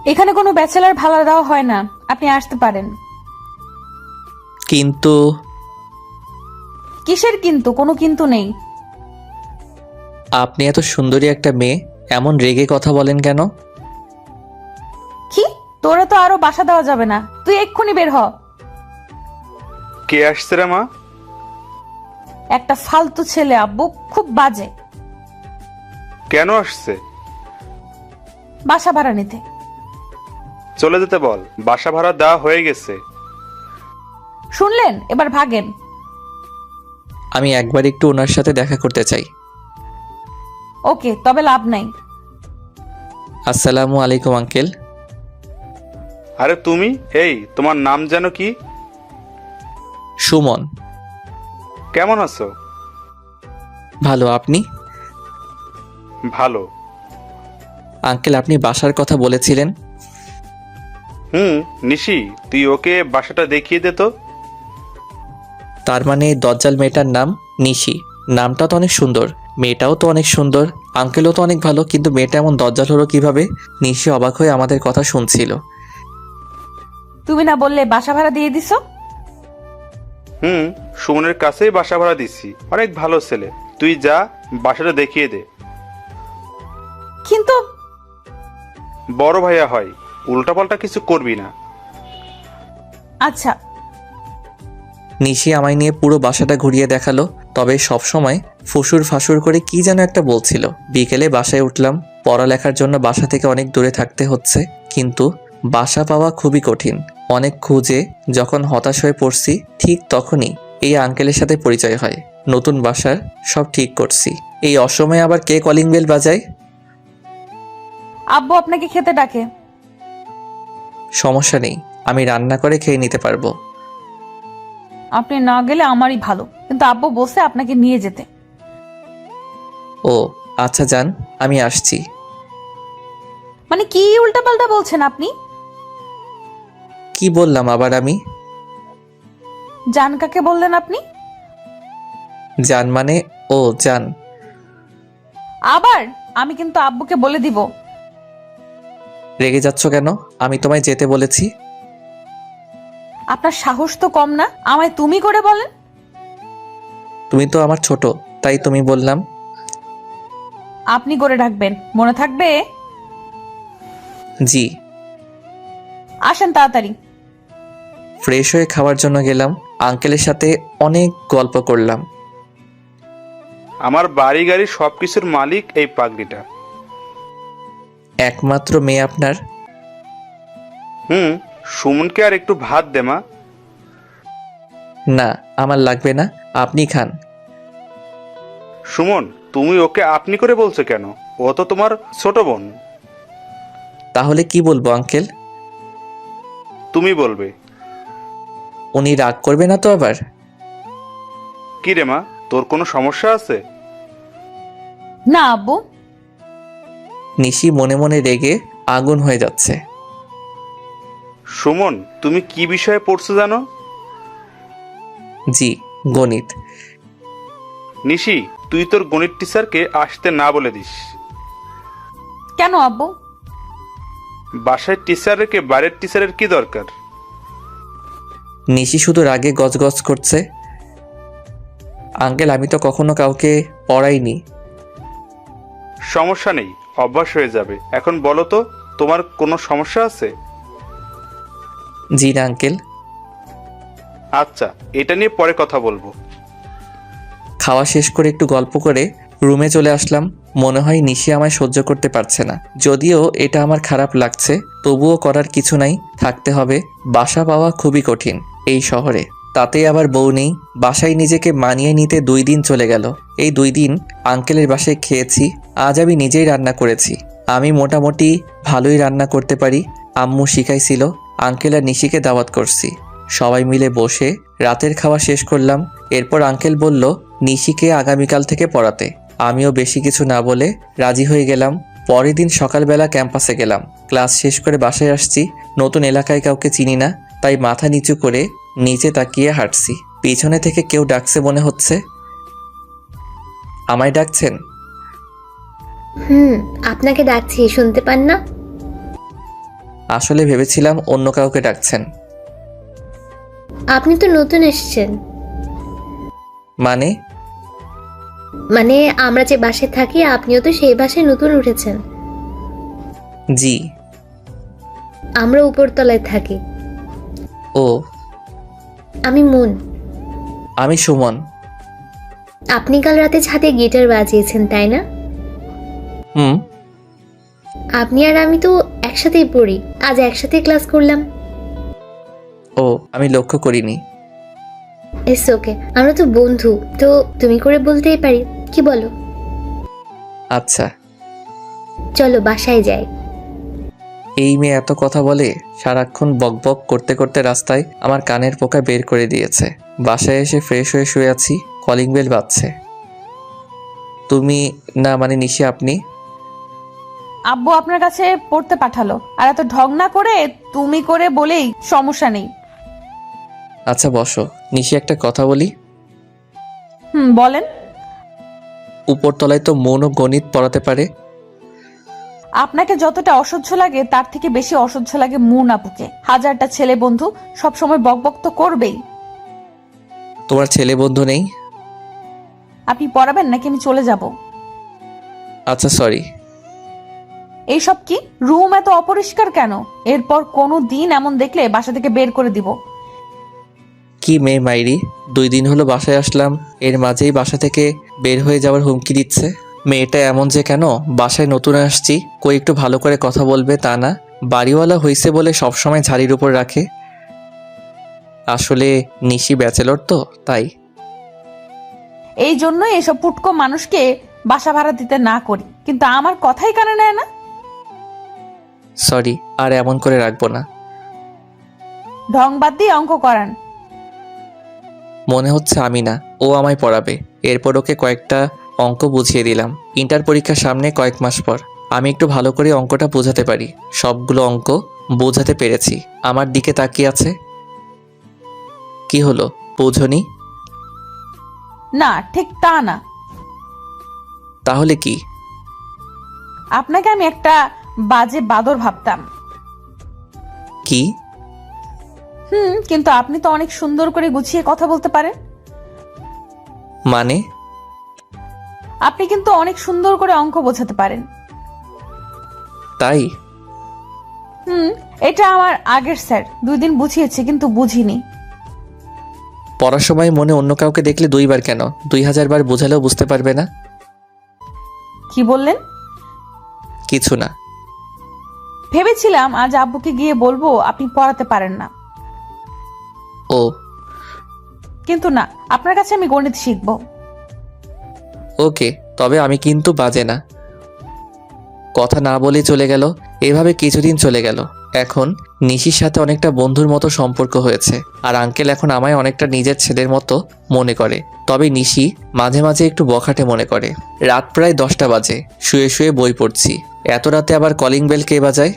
এখানে কোনো ব্যাচেলার ভাড়া দেওয়া হয় না, আপনি আসতে পারেন। কিন্তু কিসের কিন্তু? কোনো কিন্তু নেই। আপনি এত সুন্দরী একটা মেয়ে, এমন রেগে কথা বলেন কেন? কি? তোরে তো আরো বাসা দেওয়া যাবে না, তুই এক্ষুনি বের হ। কে আসছে রে মা? একটা ফালতু ছেলে আব্বু, খুব বাজে। কেন আসছে? বাসা ভাড়া নিতে। চলে যেতে বল, বাসা ভাড়া দেওয়া হয়ে গেছে। শুনলেন? এবার ভাগেন। আমি একবার একটু ওনার সাথে দেখা করতে চাই। ওকে, তবে লাভ নাই। আসসালামু আলাইকুম আঙ্কেল। আরে তুমি, এই তোমার নাম যেন কি? সুমন। কেমন আছো? ভালো, আপনি? ভালো। আঙ্কেল, আপনি বাসার কথা বলেছিলেন। নিশি, তুই ওকে বাসাটা দেখিয়ে দে তো। তার মানে দজ্জাল মেয়েটার নাম নিশি। নামটা তো অনেক সুন্দর, মেয়েটাও তো অনেক সুন্দর, আঙ্কেলও তো অনেক ভালো, কিন্তু মেয়েটা এমন দজ্জাল হলো কিভাবে? নিশি অবাক হয়ে আমাদের কথা শুনছিল। তুমি না বললে বাসা ভাড়া দিয়ে দিছো? সুমনের কাছেই বাসা ভাড়া দিচ্ছি, অনেক ভালো ছেলে। তুই যা, বাসাটা দেখিয়ে দে। কিন্তু বড় ভাইয়া হয়, উল্টাপাল্টা কিছু করবি না। আচ্ছা। নিশি আমায় নিয়ে পুরো বাসাটা ঘুরিয়ে দেখালো, তবে সব সময় ফুসুর ফাসুর করে কি যেন একটা বলছিল। বিকেলে বাসায় উঠলাম। পড়ালেখার জন্য বাসা থেকে অনেক দূরে থাকতে হচ্ছে, কিন্তু বাসা পাওয়া খুবই কঠিন। অনেক খুঁজে যখন হতাশ হয়ে পড়ছি, ঠিক তখনই এই আঙ্কেলের সাথে পরিচয় হয়। নতুন বাসার সব ঠিক করছি, এই অসময়ে আবার কে কলিং বেল বাজায়? আব্বু আপনাকে খেতে ডাকে। সমস্যা নেই, আমি রান্না করে খেয়ে নিতে পারবো। আপনি না গেলে আমারই ভালো, কিন্তু আব্বু বসে আপনাকে নিয়ে যেতে। ও আচ্ছা, যান, আমি আসছি। মানে কি উল্টাপাল্টা বলছেন আপনি? কি বললাম আবার আমি? জান কাকে বললেন আপনি? যান মানে? ও যান। আবার? আমি কিন্তু আব্বুকে বলে দিব। রেগে যাচ্ছ কেন? আমি তোমায় যেতে বলেছি। আপনার সাহস তো কম না, আমায় তুমি করে বলেন। তুমি তো আমার ছোট, তাই তুমি বললাম। আপনি করে ডাকবেন, মনে থাকবে? জি। আসেন তাড়াতাড়ি। ফ্রেশ হয়ে খাওয়ার জন্য গেলাম। আঙ্কেলের সাথে অনেক গল্প করলাম। আমার বাড়ি গাড়ি সবকিছুর মালিক এই পাগড়িটা। একমাত্র মেয়ে আপনার? সুমনকে আর একটু ভাত দে মা। না, আমার লাগবে না, আপনি খান। সুমন, তুমি ওকে আপনি করে বলছো কেন? ও তো তোমার ছোট বোন। তাহলে কি বলবো আঙ্কেল? তুমি বলবে। উনি রাগ করবে না তো আবার? কি রে মা, তোর কোনো সমস্যা আছে? না আব্বু। নিশি মনে মনে রেগে আগুন হয়ে যাচ্ছে। সুমন, তুমি কি বিষয়ে পড়ছো জানো? জি, গণিত। নিশি, তুই তোর গণিত টিচারকে আসতে না বলে দিস। কেন আব্বু? বাসায় টিচার রেখে বাইরের টিচারের কি দরকার? নিশি শুধু রাগে গজগজ করছে। আঙ্কেল, আমি তো কখনো কাউকে পড়াইনি। সমস্যা নেই, অভ্যাস হয়ে যাবে। এখন বলো তো, তোমার কোনো সমস্যা আছে? জি না আঙ্কেল। আচ্ছা, এটা নিয়ে পরে কথা বলবো। খাওয়া শেষ করে একটু গল্প করে রুমে চলে আসলাম। মনে হয় নিশি আমায় সহ্য করতে পারছে না। যদিও এটা আমার খারাপ লাগছে, তবুও করার কিছু নাই, থাকতে হবে। বাসা পাওয়া খুবই কঠিন এই শহরে, তাতে আবার বউ নেই। বাসায় নিজেকে মানিয়ে নিতে 2 দিন চলে গেল। এই 2 দিন আঙ্কেলের বাসায় খেয়েছি। আজ আমি নিজেই রান্না করেছি। আমি মোটামুটি ভালোই রান্না করতে পারি, আম্মু শিখাইছিল। আঙ্কেল আর নিশিকে দাওয়াত করছি। সবাই মিলে বসে রাতের খাওয়া শেষ করলাম। এরপর আঙ্কেল বলল নিশিকে আগামীকাল থেকে পড়াতে। আমিও বেশি কিছু না বলে রাজি হয়ে গেলাম। পরের দিন সকালবেলা ক্যাম্পাসে গেলাম। ক্লাস শেষ করে বাসায় আসছি। নতুন এলাকায় কাউকে চিনি না, তাই মাথা নিচু করে নিচে তাকিয়ে হাঁটছি। পিছনে থেকে কেউ ডাকছে মনে হচ্ছে। আমায় ডাকছেন? হুম, আপনাকে ডাকছি, শুনতে পান না? আসলে ভেবেছিলাম অন্য কাউকে ডাকছেন। আপনি তো নতুন এসেছেন। মানে? মানে আমরা যে বাসায় থাকি আপনিও তো সেই বাসায় নতুন উঠেছেন। জি। আমরা উপরতলায় থাকি। ও। আমি মুন। আমি সুমন। আপনি কাল রাতে ছাদে গিটার বাজিয়েছেন তাই না? হুম। আপনি আর আমি তো একসাথেই পড়ি, আজ একসাথে ক্লাস করলাম। ও, আমি লক্ষ্য করিনি। ইটস ওকে, আমরা তো বন্ধু, তো তুমি করে বলতেই পারি, কি বলো? আচ্ছা। চলো বাসায় যাই। এই মেয়ে এত কথা বলে, সারাক্ষণ বকবক করতে করতে রাস্তায় আমার কানের পোকা বের করে দিয়েছে। বাসায় এসে ফ্রেশ হয়ে শুয়ে আছি, কলিং বেল বাজছে। তুমি না, মানে নিশি, আপনি? আব্বু আপনার কাছে পড়তে পাঠালো, আর এত ঢং না করে তুমি করে বলেই সমস্যা নেই। আচ্ছা বসো। নিশি, একটা কথা বলি। বলেন। উপরতলায় তো মন ও গণিত পড়াতে পারে। আপনাকে যতটা অসহ্য লাগে তার থেকে বেশি অসহ্য লাগে মুন আপুকে। হাজারটা ছেলে বন্ধু, সব সময় বকবক তো করবেই। তোমার ছেলে বন্ধু নেই? আপনি পড়াবেন নাকি আমি চলে যাব? আচ্ছা সরি। এইসব কি? রুম এত অপরিষ্কার কেন? এরপর কোনো দিন এমন দেখলে বাসা থেকে বের করে দিব। কি মেয়ে মাইরি, 2 দিন হলো বাসায় আসলাম, এর মাঝেই বাসা থেকে বের হয়ে যাওয়ার হুমকি দিচ্ছে। মেয়েটা এমন যে কেন? বাসায় নতুন আসছি, কই একটু ভালো করে কথা বলবে তা না, বাড়িওয়ালা হইছে বলে সবসময় ঝাড়ির উপর রাখে। আসলে নিশি ব্যাচেলর তো, তাই। এই জন্যই এসব পুটকো মানুষকে বাসা ভাড়া দিতে না করি, কিন্তু আমার কথাই কানে নেয় না। সরি, আর এমন করে রাখবো না। ঢং বাদ দিয়ে অঙ্ক করান। মনে হচ্ছে আমি না, ও আমায় পড়াবে। এরপর ওকে কয়েকটা অঙ্ক বুঝিয়ে দিলাম। ইন্টার পরীক্ষার সামনে কয়েক মাস পর আমি একটু ভালো করে অঙ্কটা বোঝাতে পারি। সবগুলো অঙ্ক বোঝাতে পেরেছি। আমার দিকে তাকিয়ে আছে। কি হলো, বোঝনি? না, ঠিক তা না। তাহলে কি? আপনাকে আমি একটা বাজে বাদর ভাবতাম। কি? কিন্তু আপনি তো অনেক সুন্দর করে গুছিয়ে কথা বলতে পারেন। মানে? আপনি কিন্তু অনেক সুন্দর করে অঙ্ক বোঝাতে পারেন। তাই? এটা আমার আগের স্যার 2 দিন বুঝিয়েছে, কিন্তু বুঝিনি। পড়ার সময় মনে অন্য কাউকে দেখলে 2 বার কেন, 2000 বার বোঝালেও বুঝতে পারবে না। কি বললেন? কিছু না। ভেবেছিলাম আজ আব্বুকে গিয়ে বলবো আপনি পড়াতে পারেন না, ও। কিন্তু না, আপনার কাছে আমি গণিত শিখবো। ওকে, তবে আমি কিন্তু বাজে না। কথা না বলেই চলে গেল। এভাবে কিছুদিন চলে গেল। এখন নিশির সাথে অনেকটা বন্ধুর মতো সম্পর্ক হয়েছে, আর আঙ্কেল এখন আমায় অনেকটা নিজের ছেলের মতো মনে করে। তবে নিশি মাঝে মাঝে একটু বখাটে মনে করে। রাত প্রায় 10টা বাজে, শুয়ে শুয়ে বই পড়ছি। এত রাতে আবার কলিং বেল কে বাজায়?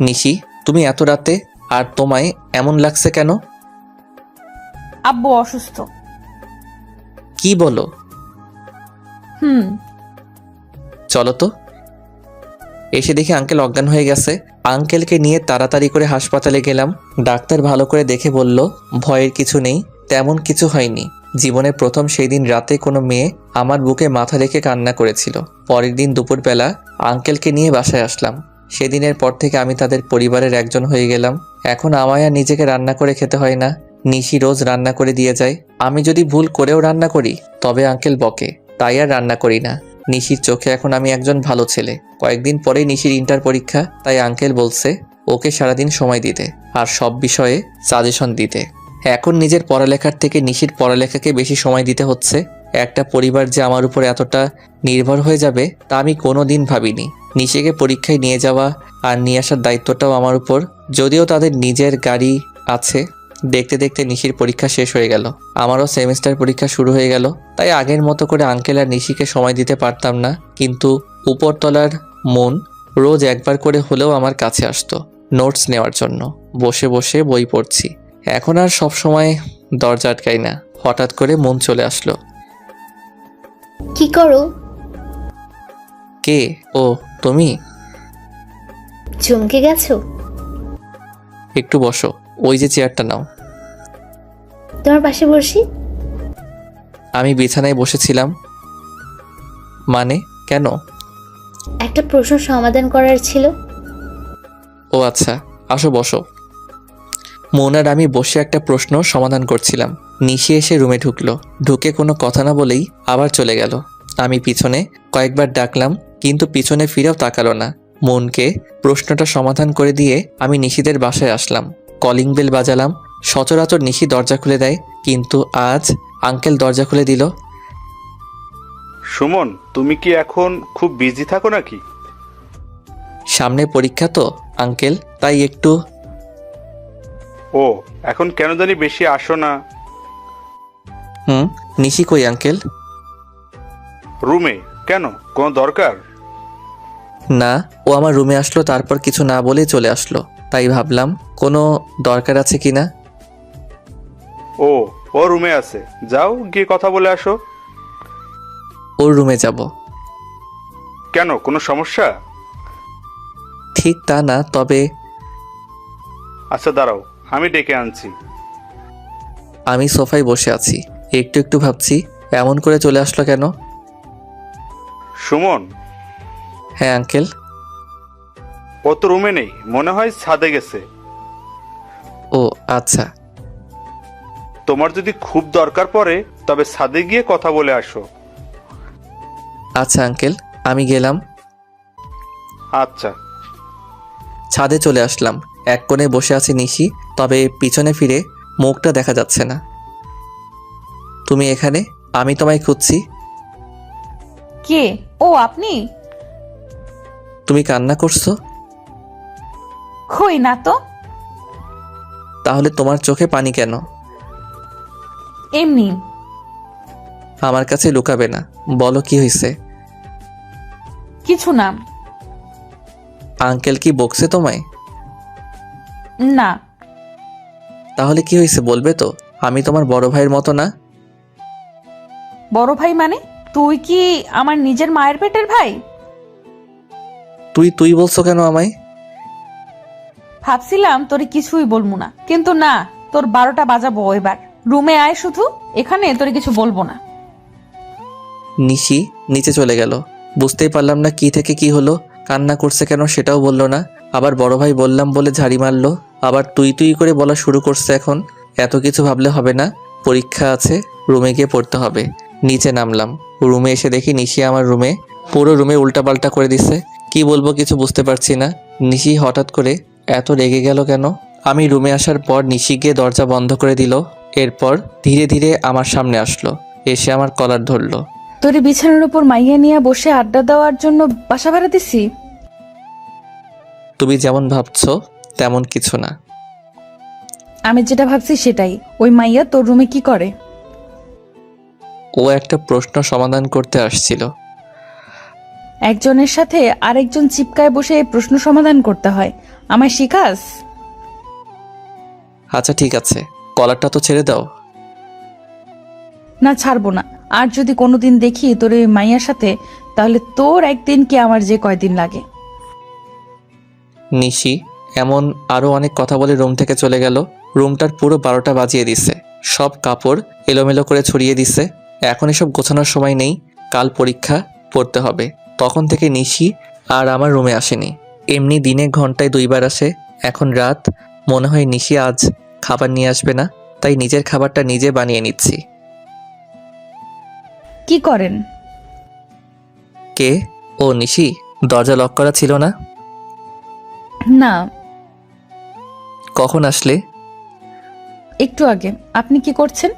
নিশি, তুমি এত রাতে, আর তোমায় এমন লাগছে কেন? আব্বু অসুস্থ। কি বলো? চলো তো। এসে দেখি আঙ্কেল অজ্ঞান হয়ে গেছে। আঙ্কেলকে নিয়ে তাড়াতাড়ি করে হাসপাতালে গেলাম। ডাক্তার ভালো করে দেখে বলল, ভয়ের কিছু নেই, তেমন কিছু হয়নি। জীবনে প্রথম সেই দিন রাতে কোনো মেয়ে আমার বুকে মাথা রেখে কান্না করেছিল। পরের দিন দুপুরবেলা আঙ্কেলকে নিয়ে বাসায় আসলাম। সেদিনের পর থেকে আমি তাদের পরিবারের একজন হয়ে গেলাম। এখন আমায় আর নিজেকে রান্না করে খেতে হয় না, নিশি রোজ রান্না করে দিয়ে যায়। আমি যদি ভুল করেও রান্না করি তবে আঙ্কেল বকে, তাই আর রান্না করি না। নিশির চোখে এখন আমি একজন ভালো ছেলে। কয়েকদিন পরেই নিশির ইন্টার পরীক্ষা, তাই আঙ্কেল বলছে ওকে সারাদিন সময় দিতে আর সব বিষয়ে সাজেশন দিতে। এখন নিজের পড়ালেখার থেকে নিশির পড়ালেখাকে বেশি সময় দিতে হচ্ছে। একটা পরিবার যে আমার উপর এতটা নির্ভর হয়ে যাবে তা আমি কোনো দিন ভাবিনি। নিশিকে পরীক্ষায় নিয়ে যাওয়া আর নিয়ে আসার দায়িত্বটাও আমার উপর। যদিও তাদের নিজের গাড়ি আছে। দেখতে দেখতে নিশির পরীক্ষা শেষ হয়ে গেল, আমারও সেমিস্টার পরীক্ষা শুরু হয়ে গেল। তাই আগের মতো করে আঙ্কেল আর নিশিকে সময় দিতে পারতাম না, কিন্তু উপরতলার মন রোজ একবার করে হলেও আমার কাছে আসতো নোটস নেওয়ার জন্য। বসে বসে বই পড়ছি। এখন আর সব সময় দরজা আটকাই না। হঠাৎ করে মন চলে আসলো। কি করো? কে? ও তুমি? চমকে গেছো? একটু বসো, ওই যে চেয়ারটা নাও। তোমার পাশে বসি। আমি বিছানায় বসেছিলাম। মানে কেন? একটা প্রশ্ন সমাধান করার ছিল। ও আচ্ছা, আসো বসো। মৌন আর আমি বসে একটা প্রশ্ন সমাধান করছিলাম। নিশি এসে রুমে ঢুকলো, ঢুকে কোনো কথা না বলেই আবার চলে গেল। আমি পিছনে কয়েকবার ডাকলাম, কিন্তু পিছনে ফিরেও তাকালো না। মনকে প্রশ্নটা সমাধান করে দিয়ে আমি নিশিদের বাসায় আসলাম। Calling bell বাজালাম। সচরাচর নিশি দরজা খুলে দেয়, কিন্তু আজ আঙ্কেল দরজা খুলে দিল। সুমন, তুমি কি এখন খুব বিজি থাকো নাকি? সামনে পরীক্ষা তো আঙ্কেল, তাই একটু। ও, এখন কেন জানি বেশি আসো না। নিশি কই আঙ্কেল? রুমে। কেন, কোনো দরকার? না, ও আমার রুমে আসলো, তারপর কিছু না বলেই চলে আসলো, তাই ভাবলাম কোনো দরকার আছে কিনা। ও, ও রুমে আছে, যাও গিয়ে কথা বলে আসো। ওর রুমে যাব? কেন, কোনো সমস্যা? ঠিক তা না, তবে। আচ্ছা দাঁড়াও, আমি ডেকে আনছি। আমি সোফায় বসে আছি, একটু একটু ভাবছি এমন করে চলে আসলো কেন। সুমন। হ্যাঁ আঙ্কেল। ও তো রুমে নেই, মনে হয় ছাদে গেছে। ও আচ্ছা। তোমার যদি খুব দরকার পড়ে তবে ছাদে গিয়ে কথা বলে আসো। আচ্ছা আঙ্কেল, আমি গেলাম। আচ্ছা। ছাদে চলে আসলাম। এক কোণে বসে আছে নিশি, তবে পিছনে ফিরে মুখটা দেখা যাচ্ছে না। তুমি এখানে? আমি তোমায় খুঁজছি। কে? ও আপনি? তুমি কান্না করছো? কই না তো। তাহলে তোমার চোখে পানি কেন? এমনি। আমার কাছে লুকাবে না, বলো কি হয়েছে। কিছু না। আঙ্কেল কি বকছে তোমায়? না। তাহলে কি হয়েছে বলবে তো? আমি তোমার বড় ভাইয়ের মতো না? বড় ভাই মানে? তুই কি আমার নিজের মায়ের পেটের ভাই? তুই বলছো কেন আমায়? ভাবছিলাম তোরে কিছুই বলবো না, কিন্তু না, তোর 12টা বাজাবো এবার। রুমে আয় শুধু, এখানে তোরে কিছু বলবো না। নিশি নিচে চলে গেল। বুঝতেই পারলাম না কি থেকে কি হলো। কান্না করছে কেন সেটাও বললো না। আবার বড় ভাই বললাম বলে ঝাড়ি মারলো। আবার তুই করে বলা শুরু করছে। এখন এত কিছু ভাবলে হবে না, পরীক্ষা আছে, রুমে গিয়ে পড়তে হবে। নিচে নামলাম। রুমে এসে দেখি নিশি আমার রুমে পুরো রুমে উল্টাপাল্টা করে দিছে। কি বলবো কিছু বুঝতে পারছি না। নিশি হঠাৎ করে এত রেগে গেল কেন? আমি রুমে আসার পর নিশি গিয়ে দরজা বন্ধ করে দিল। এরপর ধীরে ধীরে আমার সামনে আসলো, এসে আমার কলার ধরলো। তোরে বিছানার উপর মাইয়া নিয়ে বসে আড্ডা দেওয়ার জন্য বাসা ভাড়া দিছি? তুমি যেমন ভাবছো তেমন কিছু না। আমি যেটা ভাবছি সেটাই। ওই মাইয়া তোর রুমে কি করে? ও একটা প্রশ্ন সমাধান করতে আসছিল। একজনের সাথে আরেকজন চিপকায় বসে এই প্রশ্ন সমাধান করতে হয়? আমায় শিখাস? আচ্ছা ঠিক আছে, কলারটা তো ছেড়ে দাও। না, ছাড়বো না। আর যদি কোনোদিন দেখি তোর এই মাইয়ার সাথে, তাহলে তোর একদিন কি আমার যে কয়দিন লাগে। নিশি এমন আরো অনেক কথা বলে রুম থেকে চলে গেল। রুমটার পুরো 12টা বাজিয়ে দিছে। সব কাপড় এলোমেলো করে ছড়িয়ে দিছে। এখন এসব গোছানোর সময় নেই, কাল পরীক্ষা, পড়তে হবে। তখন থেকে নিশি আর আমার রুমে আসেনি। এমনি দিনে ঘন্টায় 2বার আসে। এখন রাত, মনে হয় নিশি আজ খাবার নিয়ে আসবে না, তাই নিজের খাবারটা নিজে বানিয়ে নিচ্ছি। কি করেন? কে? ও নিশি, দরজা লক করা ছিল না? না। কখন আসলে? একটু আগে। আপনি কি করছেন?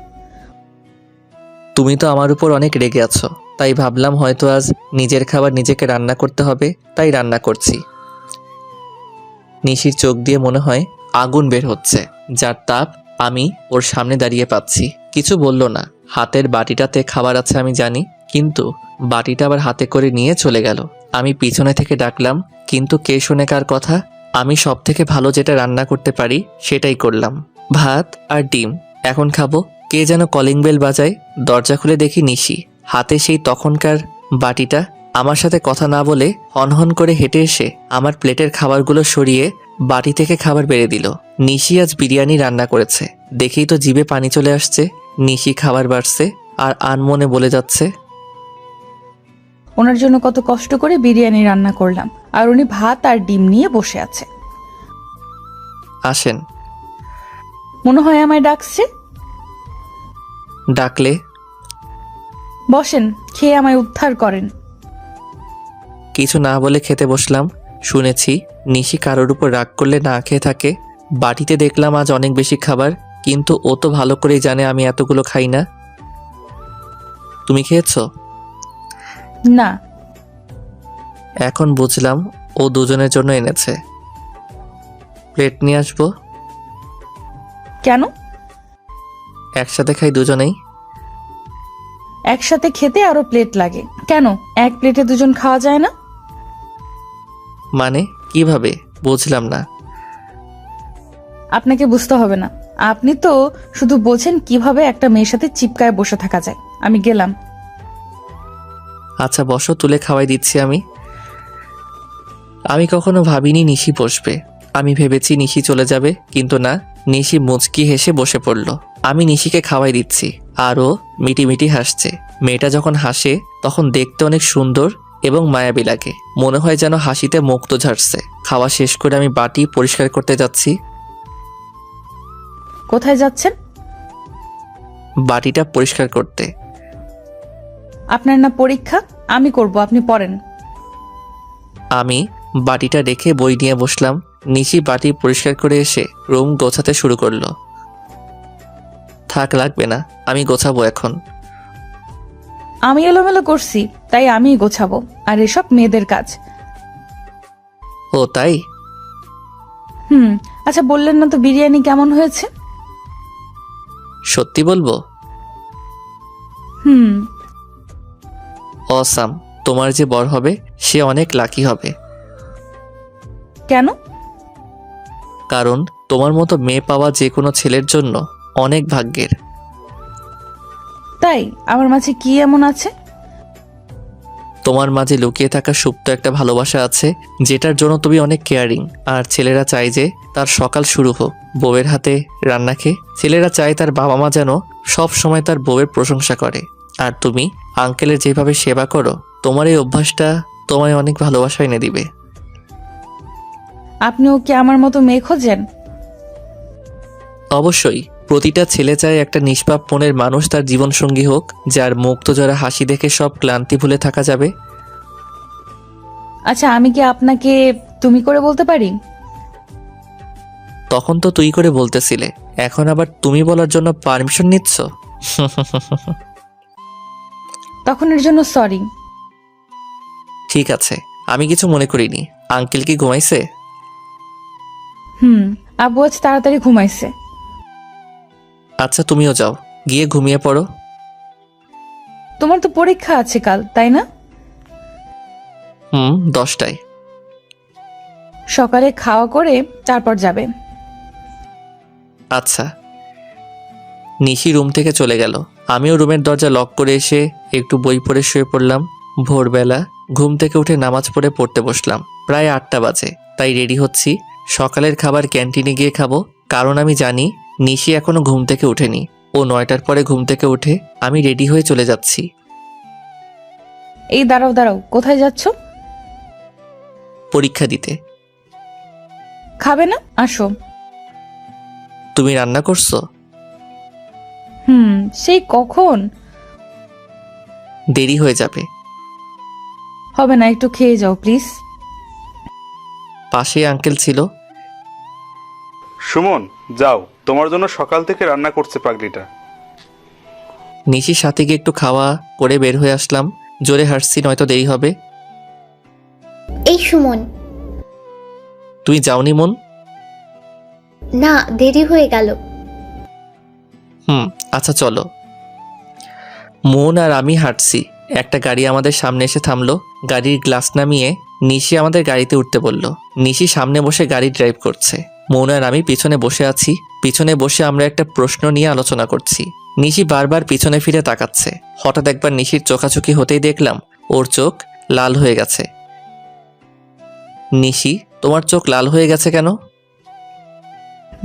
তুমি তো আমার উপর অনেক রেগে আছো, তাই ভাবলাম হয়তো আজ নিজের খাবার নিজেকে রান্না করতে হবে, তাই রান্না করছি। নিশির চোখ দিয়ে মনে হয় আগুন বের হচ্ছে, যার তাপ আমি ওর সামনে দাঁড়িয়ে পাচ্ছি। কিছু বলল না। হাতের বাটিটাতে খাবার আছে আমি জানি, কিন্তু বাটিটা আবার হাতে করে নিয়ে চলে গেল। আমি পিছনে থেকে ডাকলাম, কিন্তু কে শোনে কার কথা। আমি সব থেকে ভালো যেটা রান্না করতে পারি সেটাই করলাম, ভাত আর ডিম। এখন খাবো। কে যেন কলিং বেল বাজায়। দরজা খুলে দেখি নিশি, হাতে সেই তখনকার বাটিটা। আমার সাথে কথা না বলে হনহন করে হেঁটে এসে আমার প্লেটের খাবারগুলো সরিয়ে বাটি থেকে খাবার বেড়ে দিল। নিশি আজ বিরিয়ানি রান্না করেছে দেখেই তো জিভে পানি চলে আসছে। নিশি খাবার বাড়ছে আর আনমনে বলে যাচ্ছে, ওনার জন্য কত কষ্ট করে বিরিয়ানি রান্না করলাম, আর উনি ভাত আর ডিম নিয়ে বসে আছে। আসেন। মনে হয় আমায় ডাকছে। ডাকলে বসেন, খেয়ে আমায় উদ্ধার করেন। কিছু না বলে খেতে বসলাম। শুনেছি নিশি কারোর উপর রাগ করলে না খেয়ে থাকে। বাটিতে দেখলাম আজ অনেক বেশি খাবার, কিন্তু ও তো ভালো করেই জানে আমি এতগুলো খাই না। তুমি খেয়েছো? না। এখন বুঝলাম ও দুজনের জন্য এনেছে। প্লেট নিয়ে আসবো? কেন? একসাথে খাই দুজনেই। একসাথে খেতে আরো প্লেট লাগে কেন? এক প্লেটে দুজন খাওয়া যায় না? মানে কিভাবে? বুঝলাম না। আপনাকে বুঝতে হবে না, আপনি তো শুধু বোঝেন কিভাবে একটা মেয়ের সাথে চিপকায় বসে থাকা যায়। আমি গেলাম। আচ্ছা বসো, তুলে খাওয়াই দিচ্ছি আমি। আমি কখনো ভাবিনি নিশি বসবে। আমি ভেবেছি নিশি চলে যাবে, কিন্তু না, নিশি মুচকি হেসে বসে পড়ল। আমি নিশিকে খাওয়াই দিচ্ছি আর ও মিটিমিটি হাসছে। মেয়েটা যখন হাসে তখন দেখতে অনেক সুন্দর এবং মায়াবী লাগে। মনে হয় যেন হাসিতে মুক্ত ঝাড়ছে। খাওয়া শেষ করে আমি বাটি পরিষ্কার করতে যাচ্ছি। কোথায় যাচ্ছেন? বাটিটা পরিষ্কার করতে। আপনার না পরীক্ষা? আমি করব, আপনি পড়েন। আমি বাটিটা রেখে বই নিয়ে বসলাম। নিশি বাটি পরিষ্কার করে এসে রুম গোছাতে শুরু করলো। থাক, লাগবে না, আমি গোছাবো এখন। আমি এলোমেলো করছি, তাই আমিই গোছাবো, আর এসব মেয়েদের কাজ। ও তাই? আচ্ছা, বললেন না তো বিরিয়ানি কেমন হয়েছে? সত্যি বলবো? হুম। অসাম। তোমার যে বর হবে সে অনেক লাকি হবে। কেন? কারণ তোমার মতো মেয়ে পাওয়া যে কোনো ছেলের জন্য অনেক ভাগ্যের। তাই? আমার মাঝে কি এমন আছে? তোমার মাঝে লুকিয়ে থাকা সুপ্ত একটা ভালোবাসা আছে, যেটার জন্য তুমি অনেক কেয়ারিং। আর ছেলেরা চায় যে তার সকাল শুরু হোক বউয়ের হাতে রান্না খেয়ে। ছেলেরা চায় তার বাবা মা যেন সব সময় তার বউয়ের প্রশংসা করে। আর তুমি আঙ্কেলের যেভাবে সেবা করো, তোমার এই অভ্যাসটা তোমায় অনেক ভালোবাসা এনে দিবে। আপনিও কি আমার মতো মেয়ে খোঁজেন? অবশ্যই। প্রতিটা ছেলে চায় একটা নিষ্পাপ মনের মানুষ তার জীবনসঙ্গী হোক, যার মুক্ত জরা হাসি দেখে সব ক্লান্তি ভুলে থাকা যাবে। আচ্ছা, আমি কি আপনাকে তুমি করে বলতে পারি? তখন তো তুই করে বলতেছিলে, এখন আবার তুমি বলার জন্য পারমিশন নিচ্ছ? তখন এর জন্য সরি। ঠিক আছে, আমি কিছু মনে করিনি। আঙ্কেল কি ঘুমাইছে? আব্বু আজ তাড়াতাড়ি ঘুমাইছে। আচ্ছা তুমিও যাও, গিয়ে ঘুমিয়ে পড়ো। তোমার তো পরীক্ষা আছে কাল, তাই না? 10টায়। সকালে খাওয়া করে তারপর যাবে। আচ্ছা। নিশি রুম থেকে চলে গেল। আমিও রুমের দরজা লক করে এসে একটু বই পড়ে শুয়ে পড়লাম। ভোরবেলা ঘুম থেকে উঠে নামাজ পড়তে বসলাম। প্রায় 8টা বাজে, তাই রেডি হচ্ছি। সকালের খাবার ক্যান্টিনে গিয়ে খাবো, কারণ আমি জানি নিশি এখনো ঘুম থেকে উঠেনি। ও 9টার পরে ঘুম থেকে উঠে। আমি রেডি হয়ে চলে যাচ্ছি। এই দাঁড়াও দাঁড়াও, কোথায় যাচ্ছ? পরীক্ষা দিতে। খাবে না? আসো। তুমি রান্না করছো? সেই কখন? দেরি হয়ে যাবে। হবে না, একটু খেয়ে যাও প্লিজ। পাশে আঙ্কেল ছিল। সুমন, যাও, তোমার জন্য সকাল থেকে রান্না করছে পাগলিটা। নিশির সাথে গিয়ে একটু খাওয়া করে বের হয়ে আসলাম। জোরে হাঁটছি, নয়তো দেরি হবে। এই সুমন। তুই যাওনি মন? না, দেরি হয়ে গেল। আচ্ছা চলো। মন আর আমি হাঁটছি। একটা গাড়ি আমাদের সামনে এসে থামলো। গাড়ির গ্লাস নামিয়ে নিশি আমাদের গাড়িতে উঠতে বলল। নিশি সামনে বসে গাড়ি ড্রাইভ করছে, মন আর আমি পিছনে বসে আছি। পিছনে বসে আমরা একটা প্রশ্ন নিয়ে আলোচনা করছি। নিশি বারবার পিছনে ফিরে তাকাচ্ছে। হঠাৎ একবার নিশির চোখাচোখি হতেই দেখলাম ওর চোখ লাল হয়ে গেছে। নিশি, তোমার চোখ লাল হয়ে গেছে কেন?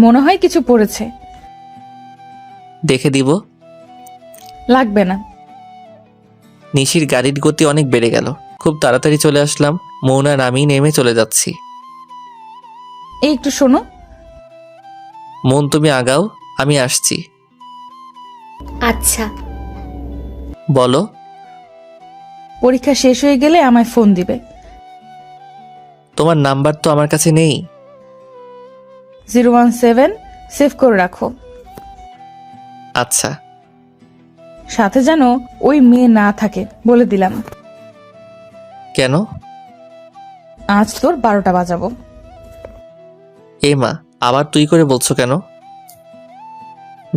মনে হয় কিছু পড়েছে। দেখে দিব? লাগবে না। নিশির গাড়ির গতি অনেক বেড়ে গেল। খুব তাড়াতাড়ি চলে আসলাম। মৌন আর আমি নেমে চলে যাচ্ছি। এই একটু শোনো। মন, তুমি আগাও, আমি আসছি। আচ্ছা। বলো। পরীক্ষা শেষ হয়ে গেলে আমায় ফোন দিবে। তোমার নাম্বার তো আমার কাছে নেই। 017 সেভ করে রাখো। আচ্ছা। সাথে যেন ওই মেয়ে না থাকে বলে দিলাম। কেন? আজ তোর 12টা বাজাবো। এ মা, আবার তুই করে বলছো কেন?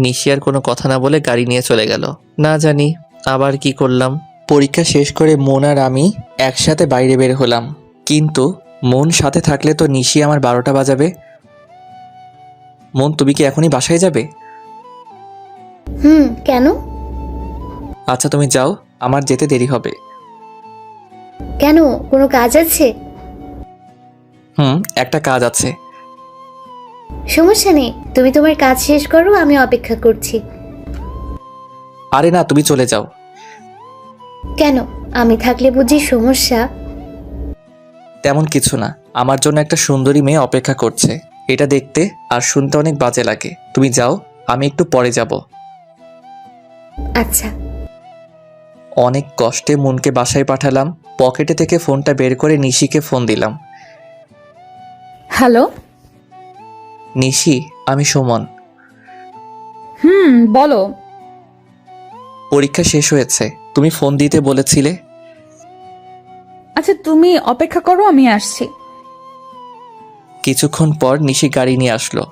নিশি আর কোনো কথা না বলে গাড়ি নিয়ে চলে গেল। না জানি আবার কি করলাম। পরীক্ষা শেষ করে মন আর আমি একসাথে বাইরে বের হলাম, কিন্তু মন সাথে থাকলে তো নিশি আমার 12টা বাজাবে। মন, তুমি কি এখনই বাসায় যাবে? কেন? আচ্ছা তুমি যাও, আমার যেতে দেরি হবে। কেন, কোনো কাজ আছে? একটা কাজ আছে। সমস্যা নেই, তুমি তোমার কাজ শেষ করো, আমি অপেক্ষা করছি। আরে না, তুমি চলে যাও। কেন, আমি থাকলে বুঝি সমস্যা? তেমন কিছু না, আমার জন্য একটা সুন্দরী মেয়ে অপেক্ষা করছে। এটা দেখতে আর শুনতে অনেক বাজে লাগে। তুমি যাও, আমি একটু পরে যাব। আচ্ছা। অনেক কষ্টে মনকে বাসায় পাঠালাম। পকেটে থেকে ফোনটা বের করে নিশিকে ফোন দিলাম। হ্যালো। নিশি, আমি সুমন। বলো। পরীক্ষা শেষ হয়েছে, তুমি ফোন দিতে বলেছিলে। আচ্ছা তুমি অপেক্ষা করো, আমি আসছি। কিছুক্ষণ পর নিশি গাড়ি নিয়ে আসলো।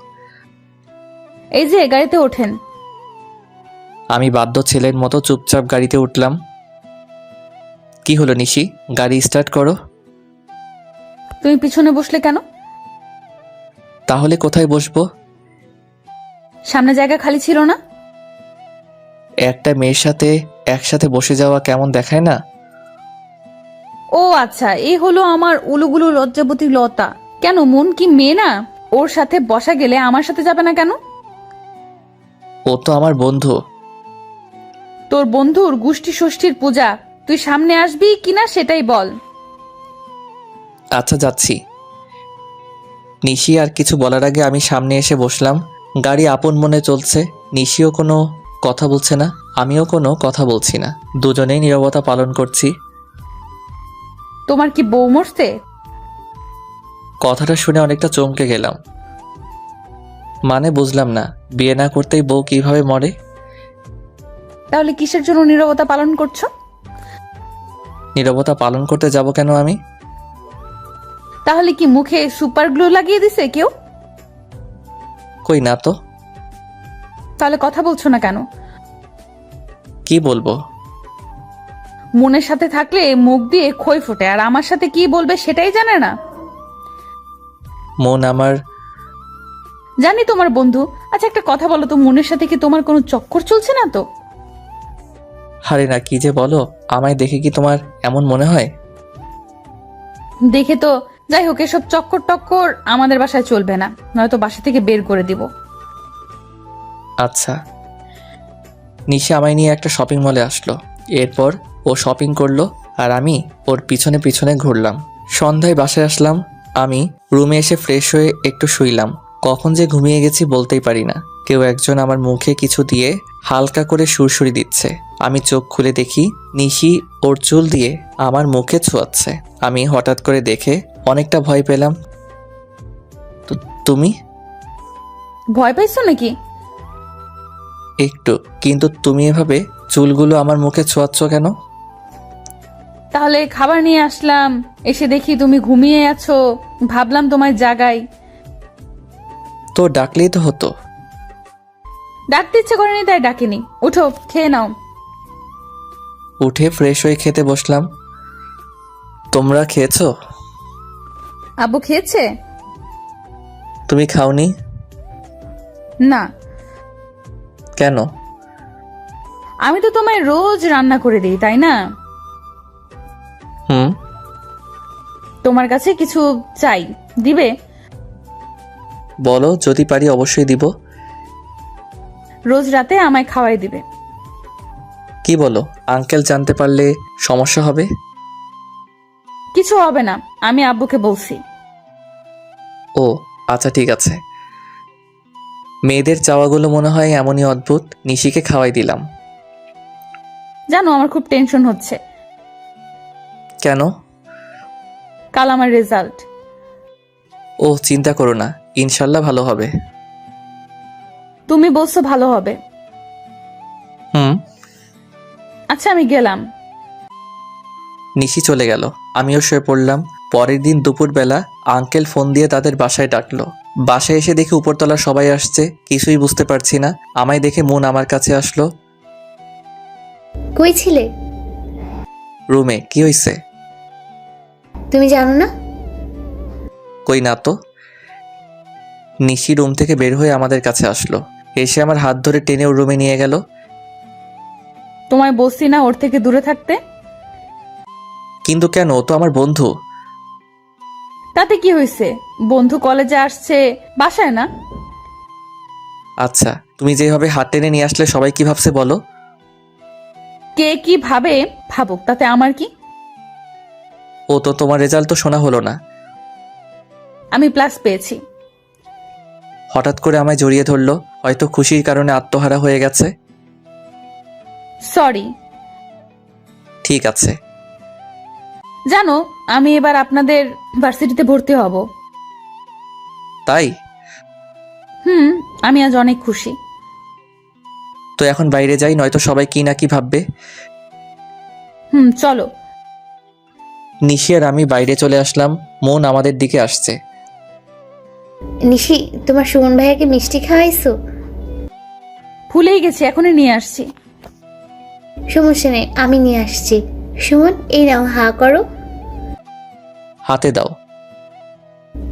এই যে গাড়িতে ওঠেন। আমি বাধ্য ছেলের মতো চুপচাপ গাড়িতে উঠলাম। কি হলো নিশি, গাড়ি স্টার্ট করো। তুমি পিছনে বসলে কেন? তাহলে কোথায় বসবো? সামনে জায়গা খালি ছিল না? একটা মেয়ের সাথে একসাথে বসে যাওয়া কেমন দেখায় না? ও আচ্ছা, এই হলো আমার উলুগুলু লজ্জাবতী লতা। কেন, মন কি মেয়ে না? ওর সাথে বসা গেলে আমার সাথে যাবে না কেন? ও তো আমার বন্ধু। তোর বন্ধুর গোষ্ঠী ষষ্ঠীর পূজা, তুই সামনে আসবি কিনা সেটাই বল। আচ্ছা যাচ্ছি। নিশি আর কিছু বলার আগে আমি সামনে এসে বসলাম। গাড়ি আপন মনে চলছে। নিশিও কোনো কথা বলছে না, আমিও কোনো কথা বলছি না। দুজনেই নীরবতা পালন করছি। তোমার কি বউ মরছে? কথাটা শুনে অনেকটা চমকে গেলাম। মানে বুঝলাম না, বিয়ে না করতেই বউ কিভাবে মরে? তাহলে কিসের জন্য নীরবতা পালন করছো? নীরবতা পালন করতে যাব কেন আমি? তাহলে কি মুখে সুপার গ্লু লাগিয়ে দিছে কেউ? কই না তো। তাহলে কথা বলছো না কেন? কি বলবো? মনের সাথে থাকলে মুখ দিয়ে খই ফোটে, আর আমার সাথে কি বলবে সেটাই জানে না। মন আমার। জানি তোমার বন্ধু। আচ্ছা একটা কথা বলো তো, মনের সাথে কি তোমার কোনো চক্কর চলছে না তো? হারে না, কি যে বলো, আমায় দেখে কি তোমার এমন মনে হয়? দেখে তো। যাই হোক, এসব চক্কর টক্কর আমাদের বাসায় চলবে না, নয়তো বাসা থেকে বের করে দিব। আচ্ছা। নিশা আমায় নিয়ে একটা শপিং মলে আসলো। এরপর ও শপিং করলো আর আমি ওর পিছনে পিছনে ঘুরলাম। সন্ধ্যায় বাসায় আসলাম। আমি রুমে এসে ফ্রেশ হয়ে একটু শুইলাম। কখন যে ঘুমিয়ে গেছি বলতেই পারি না। কেউ একজন আমার মুখে কিছু দিয়ে হালকা করে সুরসুরি দিচ্ছে। আমি চোখ খুলে দেখি নিশি ওর চুল দিয়ে আমার মুখে ছোঁয়াচ্ছে। আমি হঠাৎ করে দেখে অনেকটা ভয় পেলাম। তুমি? ভয় পাইছো নাকি? একটু, কিন্তু তুমি এভাবে চুলগুলো আমার মুখে ছোঁয়াচ্ছ কেন? তাহলে খাবার নিয়ে আসলাম, এসে দেখি তুমি ঘুমিয়ে আছো, ভাবলাম তোমায় জাগাই। তো ডাকলেই তো হতো। ডাকতে ইচ্ছে করেনি তাই ডাকিনি। উঠো, খেয়ে নাও। উঠে ফ্রেশ হয়ে খেতে বসলাম। তোমরা খেয়েছো? আব্বু খেয়েছে? তুমি খাওনি? না। কেন? আমি তো তোমায় রোজ রান্না করে দিই, তাই না? তোমার কাছে কিছু চাই, দিবে? বলো, যদি পারি অবশ্যই দিব। রোজ রাতে আমায় খাওয়াই দিবে। কি বলো, আঙ্কেল জানতে পারলে সমস্যা হবে? কিছু হবে না, আমি আব্বুকে বলছি। ও আচ্ছা, ঠিক আছে। মেয়েদের চাওয়াগুলো মনে হয় এমনই অদ্ভুত। নিশিকে খাওয়াই দিলাম। জানো, আমার খুব টেনশন হচ্ছে। কেন? কাল আমার রেজাল্ট। ও চিন্তা করো না, ইনশাল্লাহ ভালো হবে। তুমি বলছো ভালো হবে। হুম। আচ্ছা, আমি গেলাম। নিশি চলে গেল, আমিও শুয়ে পড়লাম। পরের দিন দুপুরবেলা আঙ্কেল ফোন দিয়ে তাদের বাসায় ডাকলো। বাসায় এসে দেখি উপরতলা সবাই আসছে, কিছুই বুঝতে পারছি না। আমায় দেখে মন আমার কাছে আসলো। কই ছিলে? রুমে। কি হয়েছে? তুমি জানো না? কই না তো। নিশি রুম থেকে বের হয়ে আমাদের কাছে আসলো, এসে আমার হাত ধরে টেনে ওর রুমে নিয়ে গেল। তোমায় বলছি না ওর থেকে দূরে থাকতে? কিন্তু কেন? ও তো আমার বন্ধু। তাতে কি হয়েছে? বন্ধু কলেজে আসছে, বাসায় না। আচ্ছা, তুমি যেভাবে হাত টেনে নিয়ে আসলে সবাই কি ভাবছে বলো? কে কি ভাবে ভাবুক, তাতে আমার কি? ও তো তোমার রেজাল্ট তো শোনা হলো না। আমি প্লাস পেয়েছি। হঠাৎ করে আমায় জড়িয়ে ধরলো, হয়তো খুশির কারণে আত্মহারা হয়ে গেছে। সরি। ঠিক আছে। জানো, আমি এবার আপনাদের ভার্সিটিতে ভর্তি হব। তাই? হুম, আমি আজ অনেক খুশি। তো এখন বাইরে যাই, নয়তো সবাই কি না কি ভাববে। হুম, চলো। নিশি আর আমি বাইরে চলে আসলাম, মন আমাদের দিকে আসছে। নিশি, তোমার সুমন ভাইয়াকে মিষ্টি খাওয়াইছো? ভুলেই গেছি, এখনই নিয়ে আসছি। সমস্যা নেই, আমি নিয়ে আসছি। সুমন, এই নাও, হা করো। হাতে দাও।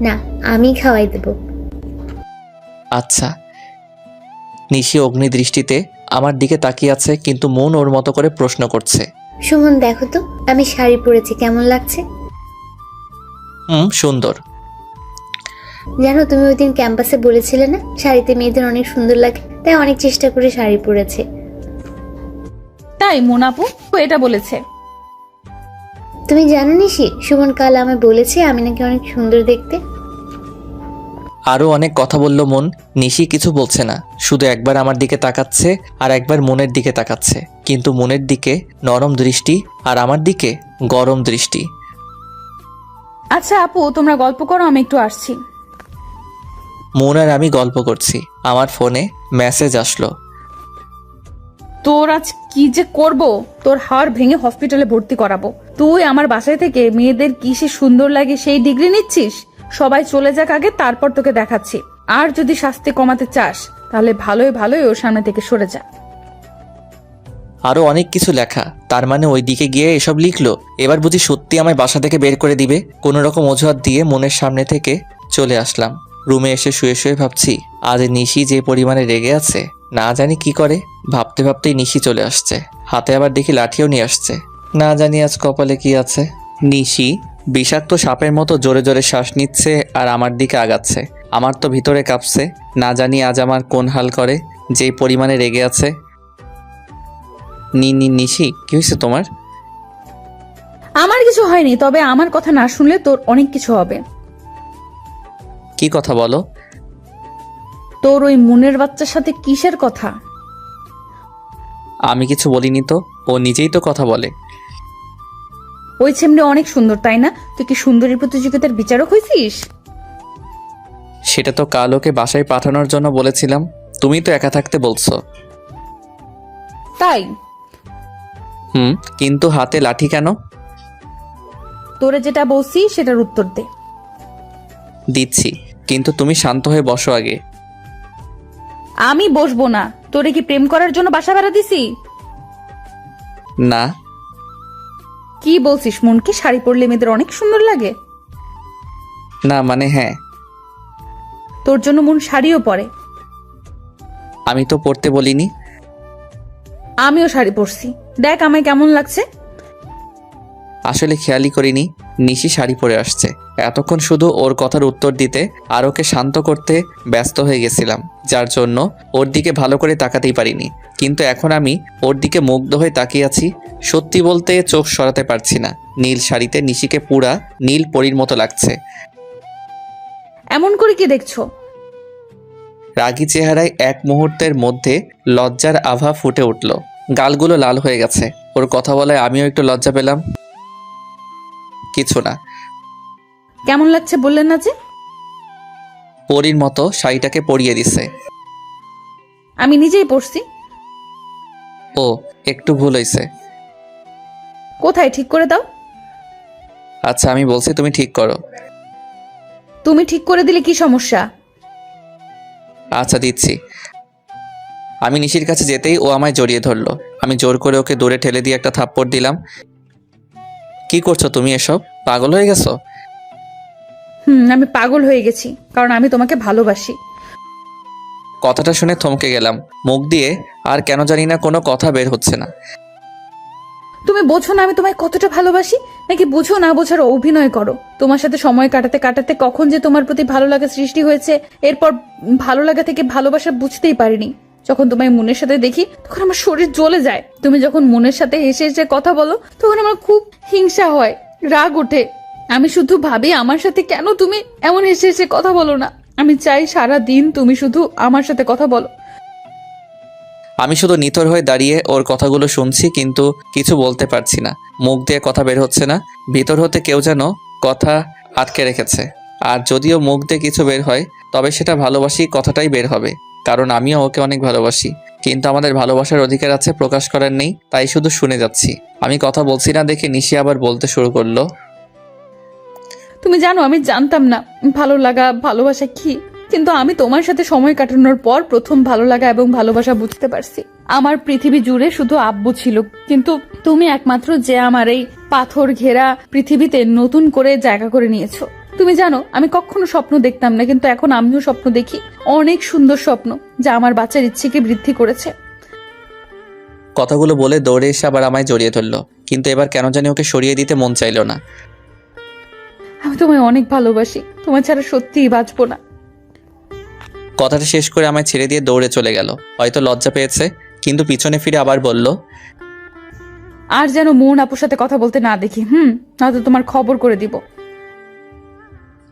না, আমি খাওয়াই দেব। আচ্ছা। নিশি অগ্নি দৃষ্টিতে আমার দিকে তাকিয়ে আছে, কিন্তু মন ওর মতো করে প্রশ্ন করছে। সুমন, দেখো তো আমি শাড়ি পরেছি, কেমন লাগছে? সুন্দর। জানো, তুমি ওই দিন ক্যাম্পাসে বলেছিলে না শাড়িতে মেয়েদের অনেক সুন্দর লাগে, তাই অনেক চেষ্টা করে শাড়ি পরেছে। তাই মোনাপু এটা বলেছে? তুমি জানো নিশি, সুমন কাল আমায় বলেছে আমি নাকি অনেক সুন্দর দেখতে। আরো অনেক কথা বলল মন। নিশি কিছু বলছে না, শুধু একবার আমার দিকে তাকাচ্ছে আর একবার মনের দিকে তাকাচ্ছে, কিন্তু মনের দিকে নরম দৃষ্টি আর আমার দিকে গরম দৃষ্টি। আচ্ছা আপু, তোমরা গল্প করো, আমি একটু আসছি। মন আর আমি গল্প করছি, আমার ফোনে মেসেজ আসলো। তোর আজ কি যে করব, তোর হাড় ভেঙে হসপিটালে ভর্তি করাবো। তুই আমার বাসায় থেকে মেয়েদের কিসে সুন্দর লাগে সেই ডিগ্রি নিচ্ছিস। সবাই চলে যাক আগে, তারপর তোকে দেখাচ্ছি। আর যদি শাস্তি কমাতে চাস তাহলে ভালোই ভালোই ওর সামনে থেকে সরে যা। আরো অনেক কিছু লেখা, তার মানে ওই দিকে গিয়ে এসব লিখলো। এবার বুঝি সত্যি আমায় বাসা থেকে বের করে দিবে। কোনো রকম অজুহাত দিয়ে মনের সামনে থেকে চলে আসলাম। রুমে এসে শুয়ে শুয়ে ভাবছি, আজ নিশি যে পরিমাণে রেগে আছে, না জানি কি করে। ভাবতে ভাবতেই নিশি চলে আসছে, হাতে আবার দেখি লাঠিও নিয়ে আসছে। না জানি আজ কপালে কি আছে। নিশি বিষাক্ত সাপের মতো জোরে জোরে শ্বাস নিচ্ছে আর আমার দিকে আগাচ্ছে। আমার তো ভিতরে কাঁপছে, না জানি আজ আমার কোন হাল করে, যেই পরিমাণে রেগে আছে। নিশি, কি হয়েছে তোমার? আমার কিছু হয়নি, তবে আমার কথা না শুনলে তোর অনেক কিছু হবে। কি কথা বলো? তোর ওই মনের বাচ্চার সাথে কিসের কথা? আমি কিছু বলিনি তো, ও নিজেই তো কথা বলে। ওই ছেমনি অনেক সুন্দর, তাই না? তুই কি সুন্দরী প্রতিযোগিতার বিচারক হয়েছিস? সেটা তো কাল ওকে বাসায় পাঠানোর জন্য বলেছিলাম, তুমি তো একা থাকতে বলছো। তাই? কিন্তু হাতে লাঠি কেন? তোরে যেটা বলছি সেটার উত্তর দে। দিচ্ছি, কিন্তু তুমি শান্ত হয়ে বসো আগে। আমি বসবো না। তোরে কি প্রেম করার জন্য বাসা ভাড়া দিছি? না। কি বলছিস? মন কি শাড়ি পরলে মেয়েদের অনেক সুন্দর লাগে? না মানে হ্যাঁ। তোর জন্য মন শাড়িও পরে। আমি তো পড়তে বলিনি। আমিও শাড়ি পরছি, দেখ আমায় কেমন লাগছে। আসলে খেয়ালই করিনি। নিশি শাড়ি পরে আসছে। এতক্ষণ শুধু ওর কথার উত্তর দিতে আর ওকে শান্ত করতে ব্যস্ত হয়ে গেছিলাম, যার জন্য ওর দিকে ভালো করে তাকাতেই পারিনি। কিন্তু এখন আমি ওর দিকে মুগ্ধ হয়ে তাকিয়ে আছি। সত্যি বলতে চোখ সরাতে পারছি না। নীল শাড়িতে নিশিকে পুরা নীল পরীর মতো লাগছে। এমন করে কি দেখছো? রাগী চেহারায় এক মুহূর্তের মধ্যে লজ্জার আভা ফুটে উঠল। গালগুলো লাল হয়ে গেছে। ওর কথা বলায় আমিও একটু লজ্জা পেলাম। কিছু না। কেমন লাগছে বললেন না যে? পরীর মতো শাড়িটাকে পরিয়ে দিছে। আমি নিজেই পড়ছি। ও, একটু ভুল হয়েছে। কোথায় ঠিক করে দাও। আচ্ছা আমি বলছি, তুমি ঠিক করো। তুমি ঠিক করে দিলে কি সমস্যা? আচ্ছা দিচ্ছি। আমি নিশির কাছে যেতেই ও আমায় জড়িয়ে ধরলো। আমি জোর করে ওকে দূরে ঠেলে দিয়ে একটা থাপ্পড় দিলাম। কি করছো তুমি এসব? পাগল হয়ে গেছো? আমি পাগল হয়ে গেছি, কারণ আমি তোমাকে ভালোবাসি। কথাটা শুনে থমকে গেলাম। মুখ দিয়ে আর কেন জানি না কোনো কথা বের হচ্ছে না। তুমি বোঝো না আমি তোমায় কতটা ভালোবাসি, নাকি বুঝো না বোঝার অভিনয় করো? তোমার সাথে সময় কাটাতে কাটাতে কখন যে তোমার প্রতি ভালো লাগা সৃষ্টি হয়েছে, এরপর ভালো লাগা থেকে ভালোবাসা বুঝতেই পারিনি। যখন তোমায় মনের সাথে দেখি তখন আমার শরীর জ্বলে যায়। তুমি যখন মনের সাথে হেসে হেসে কথা বলো তখন আমার খুব হিংসা হয়, রাগ ওঠে। আমি শুধু ভাবি আমার সাথে কেন তুমি এমন হেসে হেসে কথা বলো না। আমি চাই সারা দিন তুমি শুধু আমার সাথে কথা বলো। আমি শুধু নিথর হয়ে দাঁড়িয়ে ওর কথাগুলো শুনছি, কিন্তু কিছু বলতে পারছি না। মুখ দিয়ে কথা বের হচ্ছে না। ভিতর হতে কেউ যেন কথা আটকে রেখেছে। আর যদিও মুখ দিয়ে কিছু বের হয়, তবে সেটা ভালোবাসি কথাটাই বের হবে, কারণ আমিও ওকে অনেক ভালোবাসি। কিন্তু আমাদের ভালোবাসার অধিকার আছে, প্রকাশ করার নেই। তাই শুধু শুনে যাচ্ছি। আমি কথা বলছি না দেখে নিশি আবার বলতে শুরু করলো। তুমি জানো আমি জানতাম না ভালো লাগা ভালোবাসা কি, কিন্তু আমি তোমার সাথে সময় কাটানোর পর প্রথম ভালো লাগা এবং ভালোবাসা বুঝতে পারছি। আমার পৃথিবী জুড়ে শুধু আব্বু ছিল, কিন্তু তুমি একমাত্র যে আমার এই পাথর ঘেরা পৃথিবীতে নতুন করে জায়গা করে নিয়েছো। তুমি জানো আমি কখনো স্বপ্ন দেখতাম না, কিন্তু এখন আমিও স্বপ্ন দেখি, অনেক সুন্দর স্বপ্ন, যা আমার বাচ্চার ইচ্ছেকে বৃদ্ধি করেছে। কথাগুলো বলে দৌড়ে এসে আবার আমায় জড়িয়ে ধরলো, কিন্তু এবার কেন জানি ওকে সরিয়ে দিতে মন চাইলো না। আমি তোমায় অনেক ভালোবাসি, তোমার ছাড়া সত্যিই বাঁচবো না। কথাটা শেষ করে আমায় ছেড়ে দিয়ে দৌড়ে চলে গেল। হয়তো লজ্জা পেয়েছে, কিন্তু পিছনে ফিরে আবার বলল, আর যেন মন আপুর সাথে কথা বলতে না দেখি, নয়তো তোমার খবর করে দিব।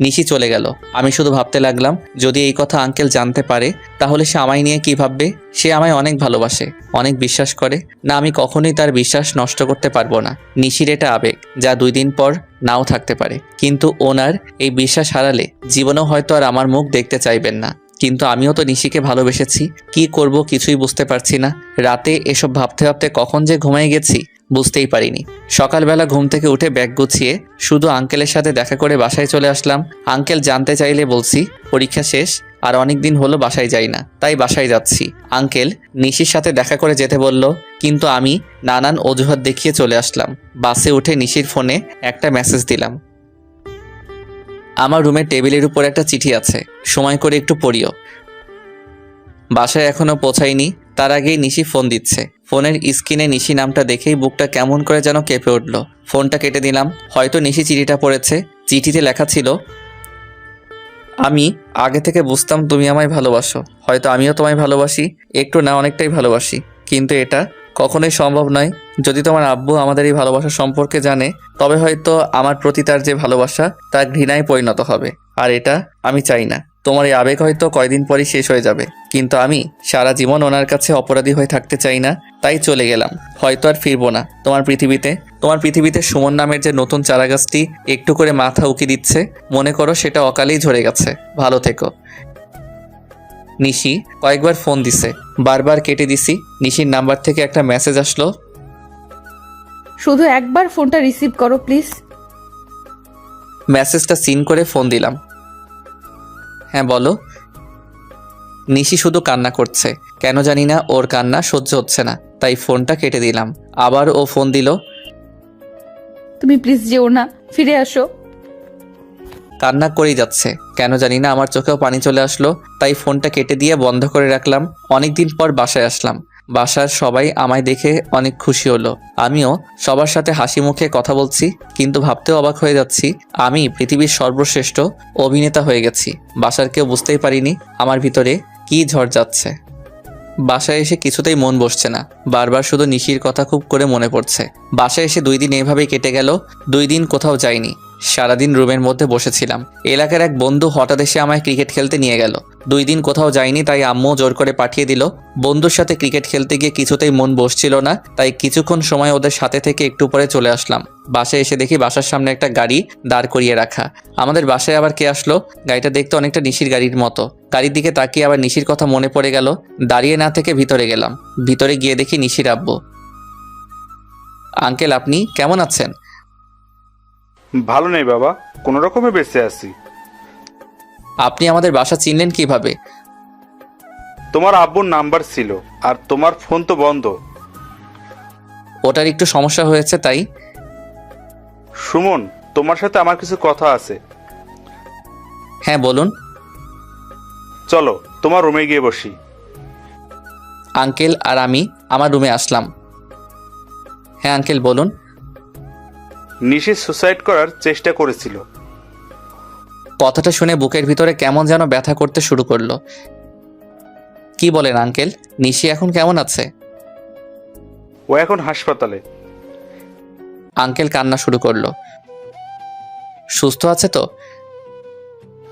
নিশি চলে গেল। আমি শুধু ভাবতে লাগলাম, যদি এই কথা আঙ্কেল জানতে পারে তাহলে সে আমায় নিয়ে কি ভাববে। সে আমায় অনেক ভালোবাসে, অনেক বিশ্বাস করে। না, আমি কখনোই তার বিশ্বাস নষ্ট করতে পারবো না। নিশির এটা আবেগ, যা 2 দিন পর নাও থাকতে পারে। কিন্তু ওনার এই বিশ্বাস হারালে জীবনেও হয়তো আর আমার মুখ দেখতে চাইবেন না। কিন্তু আমিও তো নিশিকে ভালোবেসেছি। কি করব কিছুই বুঝতে পারছি না। রাতে এসব ভাবতে ভাবতে কখন যে ঘুমিয়ে গেছি বুঝতেই পারিনি। সকালবেলা ঘুম থেকে উঠে ব্যাগ গুছিয়ে শুধু আঙ্কেলের সাথে দেখা করে বাসায় চলে আসলাম। আঙ্কেল জানতে চাইলে বলছি পরীক্ষা শেষ, আর অনেক দিন হলো বাসায় যাই না, তাই বাসায় যাচ্ছি। আঙ্কেল নিশির সাথে দেখা করে যেতে বলল, কিন্তু আমি নানান অজুহাত দেখিয়ে চলে আসলাম। বাসে উঠে নিশির ফোনে একটা মেসেজ দিলাম, আমার রুমের টেবিলের উপর একটা চিঠি আছে, সময় করে একটু পড়িও। বাসায় এখনো পৌঁছায়নি, তার আগেই নিশি ফোন দিচ্ছে। ফোনের স্ক্রিনে নিশি নামটা দেখেই বুকটা কেমন করে যেন কেঁপে উঠল। ফোনটা কেটে দিলাম। হয়তো নিশি চিঠিটা পড়েছে। চিঠিতে লেখা ছিল, আমি আগে থেকে বুঝতাম তুমি আমায় ভালোবাসো। হয়তো আমিও তোমায় ভালোবাসি, একটু না অনেকটাই ভালোবাসি। কিন্তু এটা কখনোই সম্ভব নয়। যদি তোমার আব্বু আমাদের এই ভালোবাসা সম্পর্কে জানে, তবে হয়তো আমার প্রতি তার যে ভালোবাসা তা ঘৃণায় পরিণত হবে। আর এটা আমি চাই না। তোমার এই আবেগ হয়তো কয়দিন পরই শেষ হয়ে যাবে, কিন্তু আমি সারা জীবন ওনার কাছে অপরাধী হয়ে থাকতে চাই না। তাই চলে গেলাম, হয়তো আর ফিরবো না তোমার পৃথিবীতে সুমন নামের যে নতুন চারাগাছটি একটু করে মাথা উকি দিচ্ছে, মনে করো সেটা অকালেই ঝরে গেছে। ভালো থেকো। নিশি কয়েকবার ফোন দিছে, বারবার কেটে দিছি। নিশির নাম্বার থেকে একটা মেসেজ আসলো, শুধু একবার ফোনটা রিসিভ করো প্লিজ। মেসেজটা সিন করে ফোন দিলাম। হ্যাঁ বলো। নিশি শুধু কান্না করছে, কেন জানি না ওর কান্না সহ্য হচ্ছে না, তাই ফোনটা কেটে দিলাম। আবার ও ফোন দিল, তুমি প্লিজ যেও না, ফিরে আসো। কান্না করেই যাচ্ছে, কেন জানি না আমার চোখেও পানি চলে আসলো, তাই ফোনটা কেটে দিয়ে বন্ধ করে রাখলাম। অনেকদিন পর বাসায় আসলাম। বাসার সবাই আমায় দেখে অনেক খুশি হলো। আমিও সবার সাথে হাসি মুখে কথা বলছি, কিন্তু ভাবতেও অবাক হয়ে যাচ্ছি আমি পৃথিবীর সর্বশ্রেষ্ঠ অভিনেতা হয়ে গেছি। বাসার কেউ বুঝতেই পারিনি আমার ভিতরে কী ঝড় যাচ্ছে। বাসায় এসে কিছুতেই মন বসছে না, বারবার শুধু নিশির কথা খুব করে মনে পড়ছে। বাসায় এসে 2 দিন এইভাবেই কেটে গেল। 2 দিন কোথাও যাইনি, সারাদিন রুমের মধ্যে বসেছিলাম। এলাকার এক বন্ধু হঠাৎ এসে আমায় ক্রিকেট খেলতে নিয়ে গেল। 2 দিন কোথাও যাইনি, তাই আম্মু জোর করে পাঠিয়ে দিল। বন্ধুর সাথে ক্রিকেট খেলতে গিয়ে কিছুতেই মন বসছিল না, তাই কিছুক্ষণ সময় ওদের সাথে থেকে একটু পরে চলে আসলাম। বাসায় এসে দেখি বাসার সামনে একটা গাড়ি দাঁড় করিয়ে রাখা। আমাদের বাসায় আবার কে আসলো? গাড়িটা দেখতে অনেকটা নিশির গাড়ির মতো। গাড়ির দিকে তাকিয়ে আবার নিশির কথা মনে পড়ে গেল। দাঁড়িয়ে না থেকে ভিতরে গেলাম। ভিতরে গিয়ে দেখি নিশির আব্বু। আঙ্কেল, আপনি কেমন আছেন? ভালো নেই বাবা, কোনো রকমে বেঁচে আছি। আপনি আমাদের বাসা চিনলেন কিভাবে? তোমার আব্বুর নাম্বার ছিল, আর তোমার ফোন তো বন্ধ। ওটার একটু সমস্যা হয়েছে তাই। সুমন, তোমার সাথে আমার কিছু কথা আছে। হ্যাঁ বলুন। চলো তোমার রুমে গিয়ে বসি। আঙ্কেল আর আমি আমার রুমে আসলাম। হ্যাঁ আঙ্কেল বলুন। নিশি সুসাইড করার চেষ্টা করেছিল। কথাটা শুনে বুকের ভিতরে কেমন যেন ব্যথা করতে শুরু করলো। কি বলেন আঙ্কেল? নিশি এখন কেমন আছে? ও এখন হাসপাতালে। আঙ্কেল কান্না শুরু করলো। সুস্থ আছে তো?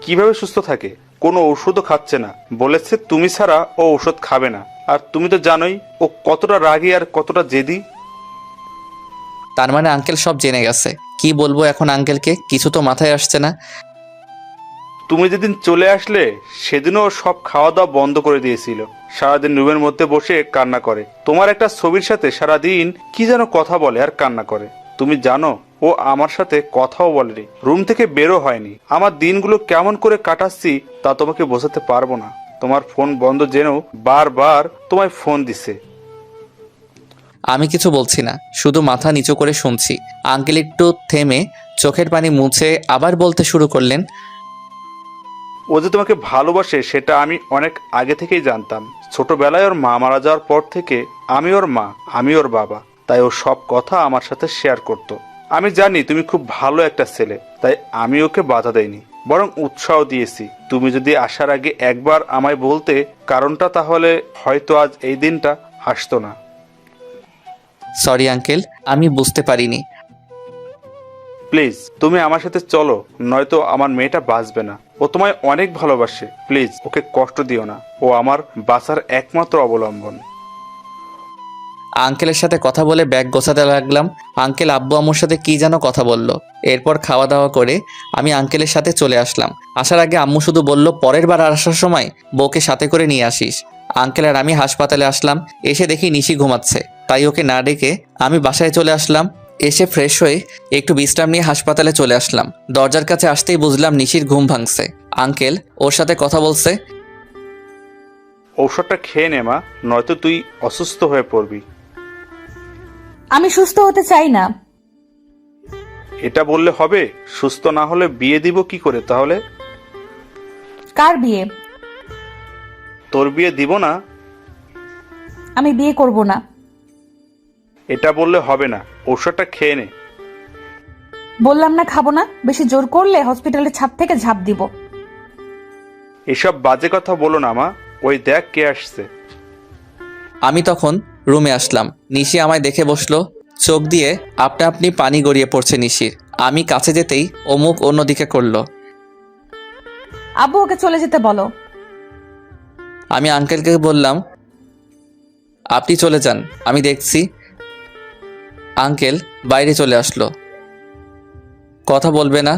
কিভাবে সুস্থ থাকে? কোনো ওষুধও খাচ্ছে না। বলেছে তুমি ছাড়া ও ওষুধ খাবে না। আর তুমি তো জানোই ও কতটা রাগী আর কতটা জেদি। তার মানে আঙ্কেল সব জেনে গেছে। কি বলবো এখন আঙ্কেলকে, কিছু তো মাথায় আসছে না। তুমি যেদিন চলে আসলে সেদিনও সব খাওয়া দাওয়া বন্ধ করে দিয়েছিল। সারাদিন রুমের মধ্যে বসে কান্না করে। তোমার একটা ছবির সাথে সারাদিন কি যেন কথা বলে আর কান্না করে। তুমি জানো ও আমার সাথে কথাও বলেনি, রুম থেকে বেরো হয়নি। আমার দিনগুলো কেমন করে কাটাচ্ছি তা তোমাকে বোঝাতে পারবো না। তোমার ফোন বন্ধ জেনেও বারবার তোমায় ফোন দিছে। আমি কিছু বলছি না, শুধু মাথা নিচু করে শুনছি। আঙ্কেল একটু থেমে চোখের পানি মুছে আবার বলতে শুরু করলেন। ও যে তোমাকে ভালোবাসে সেটা আমি অনেক আগে থেকেই জানতাম। ছোটবেলায় ওর মা মারা যাওয়ার পর থেকে আমি ওর মা, আমি ওর বাবা, তাই ও সব কথা আমার সাথে শেয়ার করতো। আমি জানি তুমি খুব ভালো একটা ছেলে, তাই আমি ওকে বাধা দেইনি, বরং উৎসাহ দিয়েছি। তুমি যদি আসার আগে একবার আমায় বলতে কারণটা, তাহলে হয়তো আজ এই দিনটা আসতো না। সরি আঙ্কেল, আমি বুঝতে পারিনি। প্লিজ তুমি আমার সাথে চলো, নয়তো আমার মেয়েটা বাঁচবে না। ও তোমায় অনেক ভালোবাসে, প্লিজ ওকে কষ্ট দিও না। ও আমার বাঁচার একমাত্র অবলম্বন। আঙ্কেলের সাথে কথা বলে ব্যাগ গোছাতে লাগলাম। আঙ্কেল আব্বু আম্মুর সাথে কি যেন কথা বলল। এরপর খাওয়া দাওয়া করে আমি আঙ্কেলের সাথে চলে আসলাম। আসার আগে আম্মু শুধু বলল, পরের বার আসার সময় বউকে সাথে করে নিয়ে আসিস। আঙ্কেল আর আমি হাসপাতালে আসলাম। এসে দেখি নিশি ঘুমাচ্ছে, তাই ওকে না ডেকে আমি বাসায় চলে আসলাম। এসে ফ্রেশ হয়ে একটু বিশ্রাম নিয়ে হাসপাতালে চলে আসলাম। দরজার কাছে আসতেই বুঝলাম নিশির ঘুম ভাঙছে। আঙ্কেল ওর সাথে কথা বলছে। ঔষধটা খেয়ে নে মা, নয়তো তুই অসুস্থ হয়ে পড়বি। আমি সুস্থ হতে চাই না। এটা বললে হবে? সুস্থ না হলে বিয়ে দিব কি করে তাহলে? কার বিয়ে? তোর বিয়ে দিব না? আমি বিয়ে করব না। এটা বললে হবে না, ঔষধটা খেয়ে নে। বললাম না খাবো না। বেশি জোর করলে হসপিটালের ছাদ থেকে ঝাঁপ দিব। এসব বাজে কথা বলো না মা, ওই দেখ কে আসছে। আমি তখন রুমে আসলাম। নিশি আমায় দেখে বসলো। চোখ দিয়ে আপনা আপনি পানি গড়িয়ে পড়ছে নিশির। আমি কাছে যেতেই ও মুখ অন্যদিকে করলো। আব্বু ওকে চলে যেতে বলো। আমি আঙ্কেলকে বললাম, আপনি চলে যান, আমি দেখছি। আঙ্কেল বাইরে চলে আসলো। কথা বলবে না?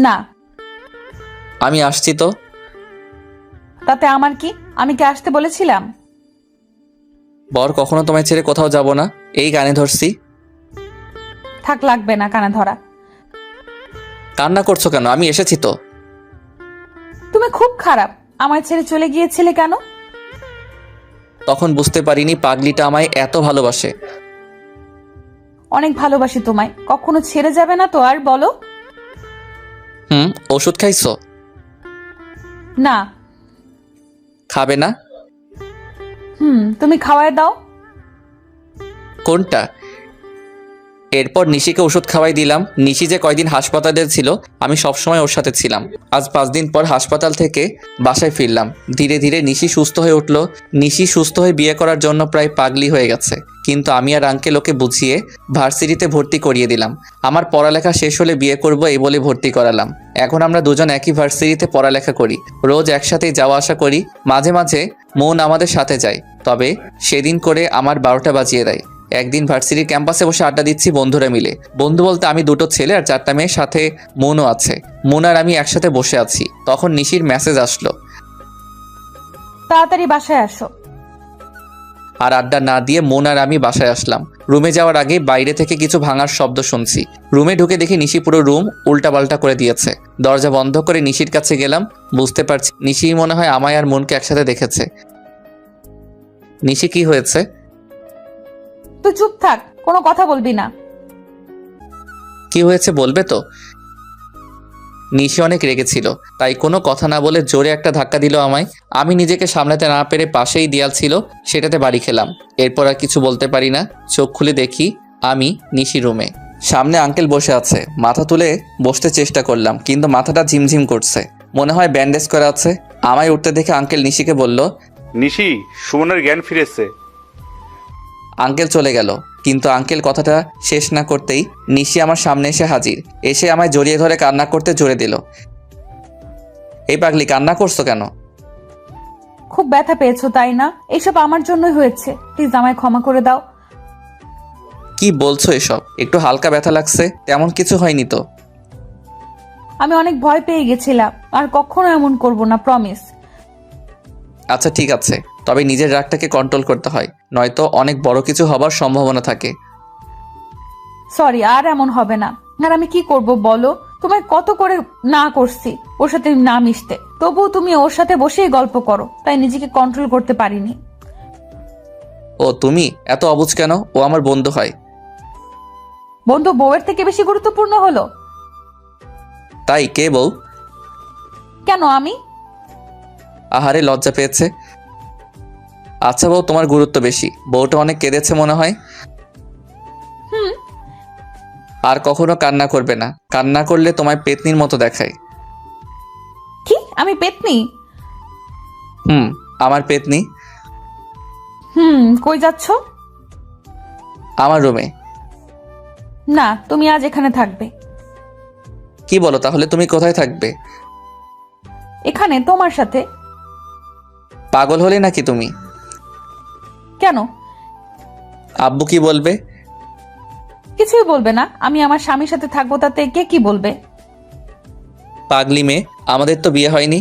না। আমি আসছি তো। তাতে আমার কি? আমি কি আসতে বলেছিলাম? বর কখনো তোমায় ছেড়ে কোথাও যাব না, এই কানে ধরছি। থাক, লাগবে না কানে ধরা। কান্না করছো কেন? আমি এসেছি তো। তুমি খুব খারাপ। আমায় ছেড়ে চলে গিয়েছিলে কেন? তখন বুঝতে পারিনি পাগলিটা আমায় এত ভালোবাসে। অনেক ভালোবাসি তোমায়। কখনো ছেড়ে যাবে না তো আর? বলো। ওষুধ খাইছো? না। খাবে না? তুমি খাওয়ায় দাও। কোনটা? এরপর নিশিকে ওষুধ খাওয়াই দিলাম। নিশি যে কয়দিন হাসপাতালে ছিল আমি সবসময় ওর সাথে ছিলাম। আজ 5 দিন পর হাসপাতাল থেকে বাসায় ফিরলাম। ধীরে ধীরে নিশি সুস্থ হয়ে উঠল। নিশি সুস্থ হয়ে বিয়ে করার জন্য প্রায় পাগলি হয়ে গেছে, কিন্তু আমি আর আঙ্কেল ওকে বুঝিয়ে ভার্সিটিতে ভর্তি করিয়ে দিলাম। আমার পড়ালেখা শেষ হলে বিয়ে করব এই বলে ভর্তি করালাম। এখন আমরা দুজন একই ভার্সিটিতে পড়ালেখা করি, রোজ একসাথেই যাওয়া আসা করি। মাঝে মাঝে মন আমাদের সাথে যায়, তবে সেদিন করে আমার 12টা বাজিয়ে দেয়। একদিন ভার্সিটির ক্যাম্পাসে বসে আড্ডা দিচ্ছি বন্ধুরা মিলে। বন্ধু বলতে আমি 2টো ছেলে আর 4টা মেয়ের, সাথে মনও আছে। মন আর আমি একসাথে বসে আছি, তখন নিশির মেসেজ আসলো, তাড়াতাড়ি বাসায় আসো। আর আড্ডা না দিয়ে মন আর আমি বাসায় আসলাম। রুমে যাওয়ার আগে বাইরে থেকে কিছু ভাঙার শব্দ শুনছি। রুমে ঢুকে দেখি নিশি পুরো রুম উল্টাপাল্টা করে দিয়েছে। দরজা বন্ধ করে নিশির কাছে গেলাম। বুঝতে পারছি নিশি মনে হয় আমায় আর মনকে একসাথে দেখেছে। নিশি, কি হয়েছে? তুই চুপ থাক, কোনো কথা বলবি না। কি হয়েছে বলবে তো? নিশি অনেক রেগেছিল, তাই কোনো কথা না বলে জোরে একটা ধাক্কা দিল আমায়। আমি নিজেকে সামলাতে না পেরে পাশেই দেয়াল ছিল, সেটাতে বাড়ি খেলাম। এরপর আর কিছু বলতে পারি না। চোখ খুলে দেখি আমি নিশি রুমে। সামনে আঙ্কেল বসে আছে। মাথা তুলে বসতে চেষ্টা করলাম, কিন্তু মাথাটা ঝিমঝিম করছে, মনে হয় ব্যান্ডেজ করা আছে। আমায় উঠতে দেখে আঙ্কেল নিশিকে বলল, নিশি, সুমনের জ্ঞান ফিরেছে। আঙ্কেল চলে গেল, কিন্তু আঙ্কেল কথাটা শেষ না করতেই নিশি আমার সামনে এসে হাজির। এসে আমায় জড়িয়ে ধরে কান্না করতে জোরে দিল। এই পাগলি, কান্না করছো কেন? খুব ব্যথা পেয়েছো তাই না? এইসব আমার জন্যই হয়েছে, প্লিজ আমায় ক্ষমা করে দাও। কি বলছো এসব? একটু হালকা ব্যথা লাগছে, তেমন কিছু হয়নি তো। আমি অনেক ভয় পেয়ে গেছিলাম, আর কখনো এমন করব না, প্রমিস। আচ্ছা ঠিক আছে, তবে নিজের রাগটাকে কন্ট্রোল করতে হয়, নয়তো অনেক বড় কিছু হবার সম্ভাবনা থাকে। সরি, আর এমন হবে না। আর আমি কি করব বলো? তোমায় কত করে না করছি ওর সাথে না মিশতে, তবুও তুমি ওর সাথে বসেই গল্প করো, তাই নিজেকে কন্ট্রোল করতে পারিনি। ও তুমি এত অবুঝ কেন? ও আমার বন্ধু হয়। বন্ধু বউয়ের থেকে বেশি গুরুত্বপূর্ণ হলো? তাই? কে বউ? কেন আমি? আহারে, লজ্জা পেয়েছে। আচ্ছা বউ তোমার গুরুত্ব বেশি। বউটা অনেক কেঁদেছে মনে হয়। আর কখনো কান্না করবে না, কান্না করলে তোমায় পেতনির মতো দেখায়। কি আমি পেতনি? আমার পেতনি। কই যাচ্ছ? আমার রুমে। না, তুমি আজ এখানে থাকবে। কি বলো? তাহলে তুমি কোথায় থাকবে? এখানে তোমার সাথে। পাগল হলে নাকি তুমি? কেন? আব্বু কি বলবে? কিছুই বলবে না, আমি আমার স্বামীর সাথে থাকবো, তাতে কে কি বলবে? পাগলি মেয়ে, আমাদের তো বিয়ে হয়নি।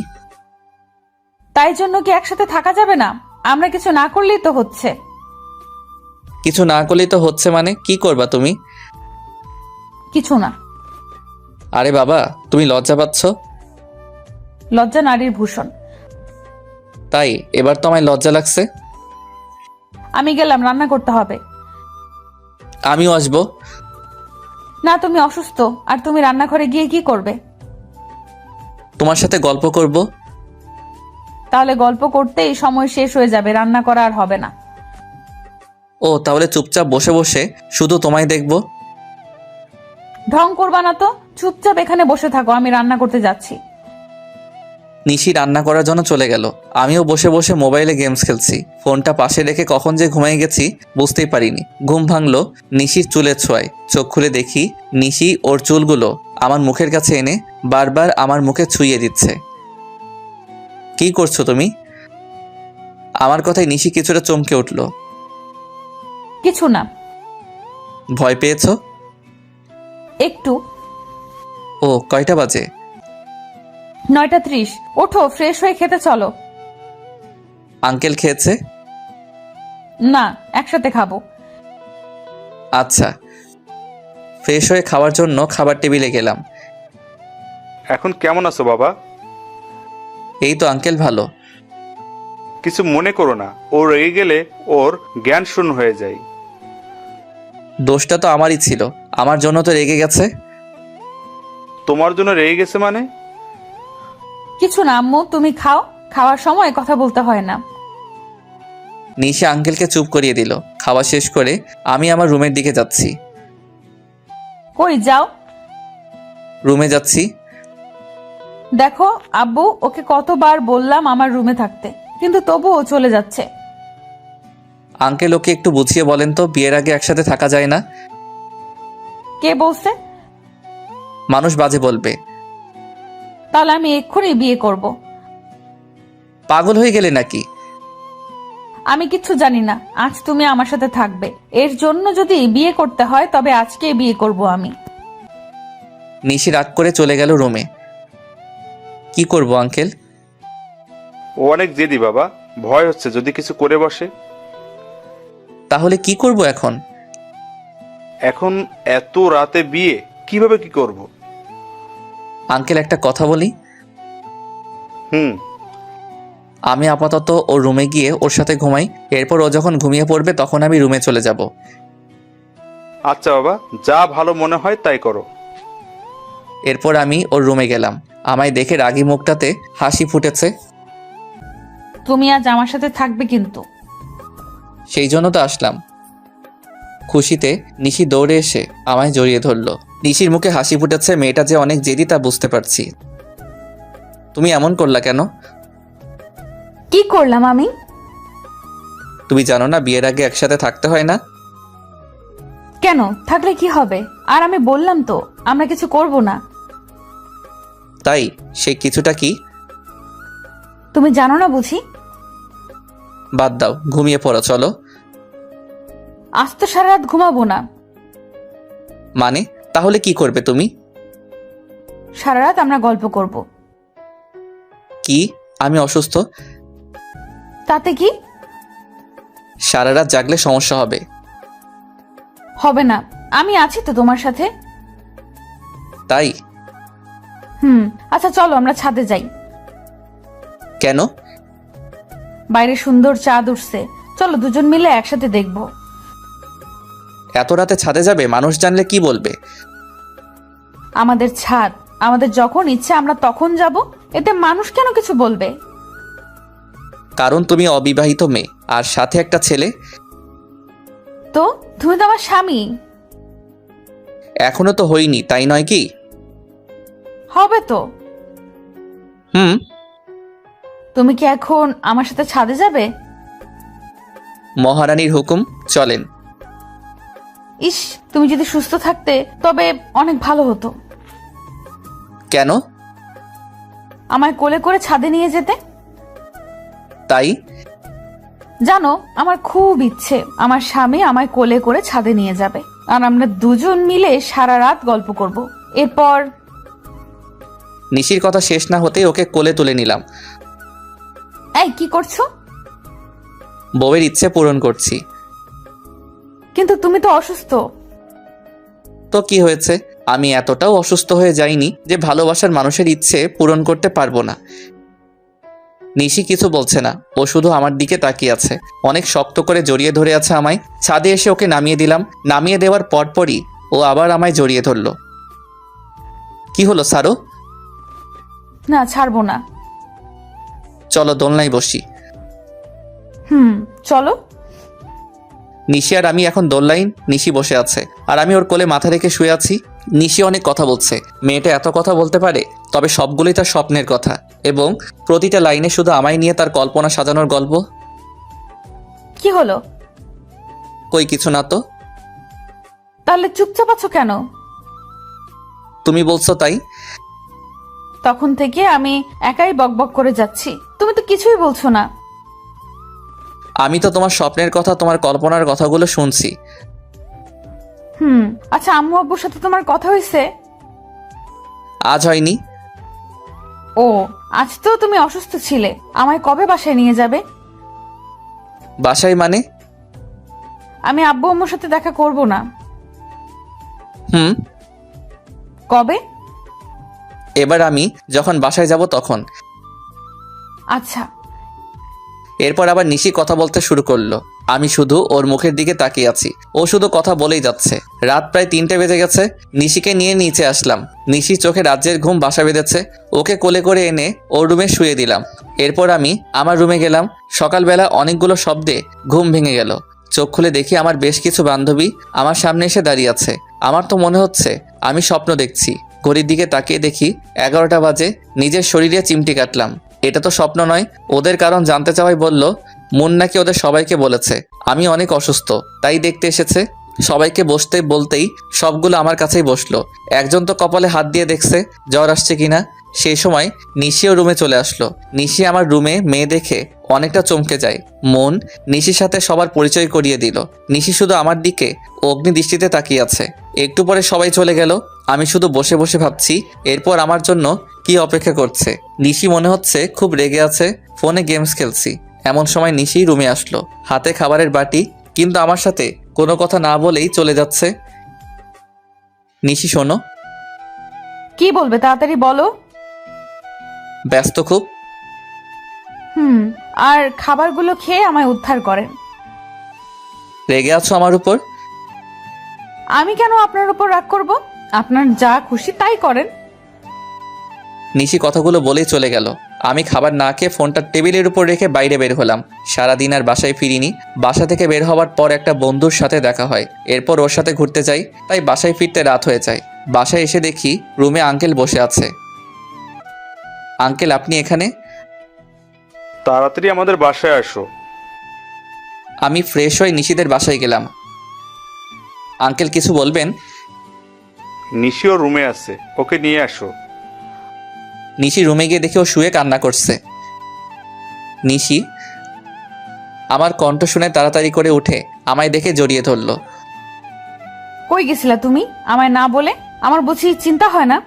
তাই জন্য কি একসাথে থাকা যাবে না? আমরা কিছু না করলেই তো হচ্ছে। কিছু না করলেই তো হচ্ছে মানে? কি করবা তুমি? কিছু না। আরে বাবা, তুমি লজ্জা পাচ্ছ? লজ্জা নারীর ভূষণ। তাই এবার তো আমায় লজ্জা লাগছে। আমি গেলাম, রান্না করতে হবে। আমিও আসবো। না, তুমি অসুস্থ, আর তুমি রান্নাঘরে গিয়ে কি করবে? তোমার সাথে গল্প করব। তাহলে গল্প করতেই সময় শেষ হয়ে যাবে, রান্না করা আর হবে না। ও তাহলে চুপচাপ বসে বসে শুধু তোমায় দেখবো? ঢং করবা না তো, চুপচাপ এখানে বসে থাকো, আমি রান্না করতে যাচ্ছি। নিশি রান্না করার জন্য চলে গেল। আমিও বসে বসে মোবাইলে গেমস খেলছি। ফোনটা পাশে রেখে কখন যে ঘুমিয়ে গেছি বুঝতেই পারিনি। ঘুম ভাঙলো নিশির চুলের ছোঁয়ায়। চোখ খুলে দেখি নিশি ওর চুলগুলো আমার মুখের কাছে এনে বারবার আমার মুখে ছুঁয়ে দিচ্ছে। কি করছো তুমি? আমার কথায় নিশি কিছুটা চমকে উঠল। কিছু না। ভয় পেয়েছো? একটু। ও, কয়টা বাজে? 9:30। ওঠো, ফ্রেশ হয়ে খেতে চলো। আঙ্কেল খেয়েছে? না, একসাথে খাবো। আচ্ছা। ফ্রেশ হয়ে খাওয়ার জন্য খাবার টেবিলে গেলাম। এখন কেমন আছো বাবা? এই তো আঙ্কেল, ভালো। কিছু মনে করো না, ও রেগে গেলে ওর জ্ঞান শূন্য হয়ে যায়। দোষটা তো আমারই ছিল, আমার জন্য তো রেগে গেছে। তোমার জন্য রেগে গেছে মানে? কিছু না আম্মু, তুমি খাও, খাওয়ার সময় কথা বলতে হয় না। নিশি আঙ্কেলকে চুপ করিয়ে দিল। খাওয়া শেষ করে আমি আমার রুমের দিকে যাচ্ছি। কই যাও? রুমে যাচ্ছি। দেখো আব্বু, ওকে কতবার বললাম আমার রুমে থাকতে, কিন্তু তবুও চলে যাচ্ছে। আঙ্কেল ওকে একটু বুঝিয়ে বলেন তো, বিয়ের আগে একসাথে থাকা যায় না। কে বলছে? মানুষ বাজে বলবে। তাহলে আমি এক্ষুনি বিয়ে করব। পাগল হয়ে গেলে নাকি? আমি কিচ্ছু জানি না, আজ তুমি আমার সাথে থাকবে। এর জন্য যদি বিয়ে করতে হয় তবে আজকে বিয়ে করব আমি। নিশি রাগ করে চলে গেল রুমে। কি করব আঙ্কেল? ও অনেক জেদি বাবা, ভয় হচ্ছে যদি কিছু করে বসে। তাহলে কি করব এখন? এখন এত রাতে বিয়ে কিভাবে কি করব? আঙ্কেল একটা কথা বলি। হুম। আমি আপাতত ওর রুমে গিয়ে ওর সাথে ঘুমাই, এরপর ও যখন ঘুমিয়ে পড়বে তখন আমি রুমে চলে যাব। আচ্ছা বাবা, যা ভালো মনে হয় তাই করো। এরপর আমি ওর রুমে গেলাম। আমায় দেখে রাগী মুখটাতে হাসি ফুটেছে। তুমি আজ আমার সাথে থাকবে কিন্তু। সেই জন্য তো আসলাম। খুশিতে নিশি দৌড়ে এসে আমায় জড়িয়ে ধরলো। নিশির মুখে হাসি ফুটেছে, মেয়েটা যে অনেক জেদি তা বুঝতে পারছি। তুমি এমন করলা কেন? কি করলাম আমি? তুমি জানো না বিয়ের আগে একসাথে থাকতে হয় না? কেন, থাকলে কি হবে? আর আমি বললাম তো আমরা কিছু করব না। তাই সেই কিছুটা কি? তুমি জানো না বুঝি? বাদ দাও, ঘুমিয়ে পড়ো চলো। আজ তো সারা রাত ঘুমাবো না। মানে তাহলে কি করবে তুমি? সারা রাত আমরা গল্প করব। কি? আমি অসুস্থ? তাতে কি সারা রাত জাগলে সমস্যা হবে। হবে না, আমি আছি তো তোমার সাথে। তাই? আচ্ছা চলো আমরা ছাদে যাই। কেন? বাইরে সুন্দর চাঁদ উঠছে, চলো দুজন মিলে একসাথে দেখব। এত রাতে ছাদে যাবে? মানুষ জানলে কি বলবে? আমাদের ছাদ, আমাদের যখন ইচ্ছে আমরা তখন যাব, এতে মানুষ কেন কিছু বলবে? কারণ তুমি অবিবাহিত মেয়ে আর সাথে একটা ছেলে। তো তুমি তো আমার স্বামী। এখনো তো হইনি, তাই নয় কি? হবে তো। হুম। তুমি কি এখন আমার সাথে ছাদে যাবে? মহারানীর হুকুম, চলেন। ইস, তুমি যদি সুস্থ থাকতে তবে অনেক ভালো হতো। কেন? আমায় কোলে করে ছাদে নিয়ে যেতে। তাই? জানো, আমার খুব ইচ্ছে আমার স্বামী আমায় কোলে করে ছাদে নিয়ে যাবে, আর আমরা দুজন মিলে সারা রাত গল্প করব। এরপর নিশির কথা শেষ না হতেই ওকে কোলে তুলে নিলাম। এই কি করছো? বউয়ের ইচ্ছে পূরণ করছি। কিন্তু তুমি তো অসুস্থ। তো কি হয়েছে? আমি এতটাও অসুস্থ হয়ে যাইনি যে ভালোবাসার মানুষের ইচ্ছে পূরণ করতে পারবো না। নিশি কিছু বলছে না, ও শুধু আমার দিকে তাকিয়ে আছে। অনেক শক্ত করে জড়িয়ে ধরে আছে আমায়। ছাদে এসে ওকে নামিয়ে দিলাম। নামিয়ে দেওয়ার পরপরই ও আবার আমায় জড়িয়ে ধরলো। কি হলো সারো? না, ছাড়বো না। চলো দোলনায় বসি। চলো। নিশি আর আমি এখন দোলনায়। নিশি বসে আছে আর আমি ওর কোলে মাথা রেখে শুয়ে আছি। নিশি অনেক কথা বলছে। মেয়েটা এত কথা বলতে পারে, তবে সবগুলোই তার স্বপ্নের কথা, এবং প্রতিটা লাইনে শুধু আমায় নিয়ে তার কল্পনা সাজানোর গল্প। কি হলো? কই কিছু না তো। তাহলে চুপচাপ আছো কেন? তুমি বলছো তাই। তখন থেকে আমি একাই বকবক করে যাচ্ছি, তুমি তো কিছুই বলছো না। আমি তো তোমার স্বপ্নের কথা, তোমার কল্পনার কথাগুলো শুনছি। আচ্ছা, আম্মু আব্বুর সাথে তোমার কথা হয়েছে? আজ হয়নি। ও, আজ তো তুমি অসুস্থ ছিলে। আমায় কবে বাসায় নিয়ে যাবে? বাসায় মানে? আমি আব্বু আম্মুর সাথে দেখা করব না। হুম। কবে? এবার আমি যখন বাসায় যাব তখন। আচ্ছা। এরপর আবার নিশি কথা বলতে শুরু করলো। আমি শুধু ওর মুখের দিকে তাকিয়ে আছি। ও শুধু কথা বলেই যাচ্ছে। রাত প্রায় 3টে বেজে গেছে। নিশিকে নিয়ে নিচে আসলাম। নিশির চোখে রাজ্যের ঘুম বাসা বেঁধেছে। ওকে কোলে করে এনে ওর রুমে শুয়ে দিলাম। এরপর আমি আমার রুমে গেলাম। সকালবেলা অনেকগুলো শব্দে ঘুম ভেঙে গেল। চোখ খুলে দেখি আমার বেশ কিছু বান্ধবী আমার সামনে এসে দাঁড়িয়ে আছে। আমার তো মনে হচ্ছে আমি স্বপ্ন দেখছি। ঘড়ির দিকে তাকিয়ে দেখি 11টা বাজে। নিজের শরীরে চিমটি কাটলাম। এটা তো স্বপ্ন নয়। ওদের কারণ জানতে চাওয়াই বলল মুন নাকি ওদের সবাইকে বলেছে আমি অনেক অসুস্থ, তাই দেখতে এসেছে। সবাইকে বসতে বলতেই সবগুলো আমার কাছেই বসলো। একজন তো কপালে হাত দিয়ে দেখছে জ্বর আসছে কিনা। সেই সময় নিশিও রুমে চলে আসলো। নিশি আমার রুমে মেয়ে দেখে অনেকটা চমকে যায়। মন নিশির সাথে সবার পরিচয় করিয়ে দিল। নিশি শুধু আমার দিকে অগ্নি দৃষ্টিতে তাকিয়ে আছে। একটু পরে সবাই চলে গেল। আমি শুধু বসে বসে ভাবছি এরপর আমার জন্য কি অপেক্ষা করছে। নিশি মনে হচ্ছে খুব রেগে আছে। ফোনে গেমস খেলছি। এমন সময় নিশি রুমে আসলো, হাতে খাবারের বাটি, কিন্তু আমার সাথে কোনো কথা না বলেই চলে যাচ্ছে। নিশি শোনো। কি বলবে তাড়াতাড়ি বলো। ব্যস্ত খুব? আর খাবারগুলো খেয়ে আমায় উদ্ধার করেন। রেগে আছো আমার উপর? আমি কেন আপনার উপর রাগ করব? আপনার যা খুশি তাই করেন। নিশি কথাগুলো বলেই চলে গেল। আমি খাবার না খেয়ে ফোনটা টেবিলের উপর রেখে বাইরে বের হলাম। সারাদিন আর বাসায় ফিরিনি। বাসা থেকে বের হওয়ার পর একটা বন্ধুর সাথে দেখা হয়। এরপর ওর সাথে ঘুরতে যাই, তাই বাসায় ফিরতে রাত হয়ে যায়। বাসায় এসে দেখি রুমে আঙ্কেল বসে আছে। আঙ্কেল আপনি এখানে? তাড়াতাড়ি আমাদের বাসায় আসো। আমি ফ্রেশ হয়ে নিশিদের বাসায় গেলাম। আঙ্কেল কিছু বলবেন? নিশিও রুমে আছে, ওকে নিয়ে আসো। নিশি রুমে গিয়ে দেখে ও শুয়ে কান্না করছে। নিশি আমার কণ্ঠ শুনে তাড়াতাড়ি করে উঠে আমায় দেখে জড়িয়ে ধরল। কই গেছিলা তুমি আমায় না বলে? আমার বুঝি চিন্তা হয় না?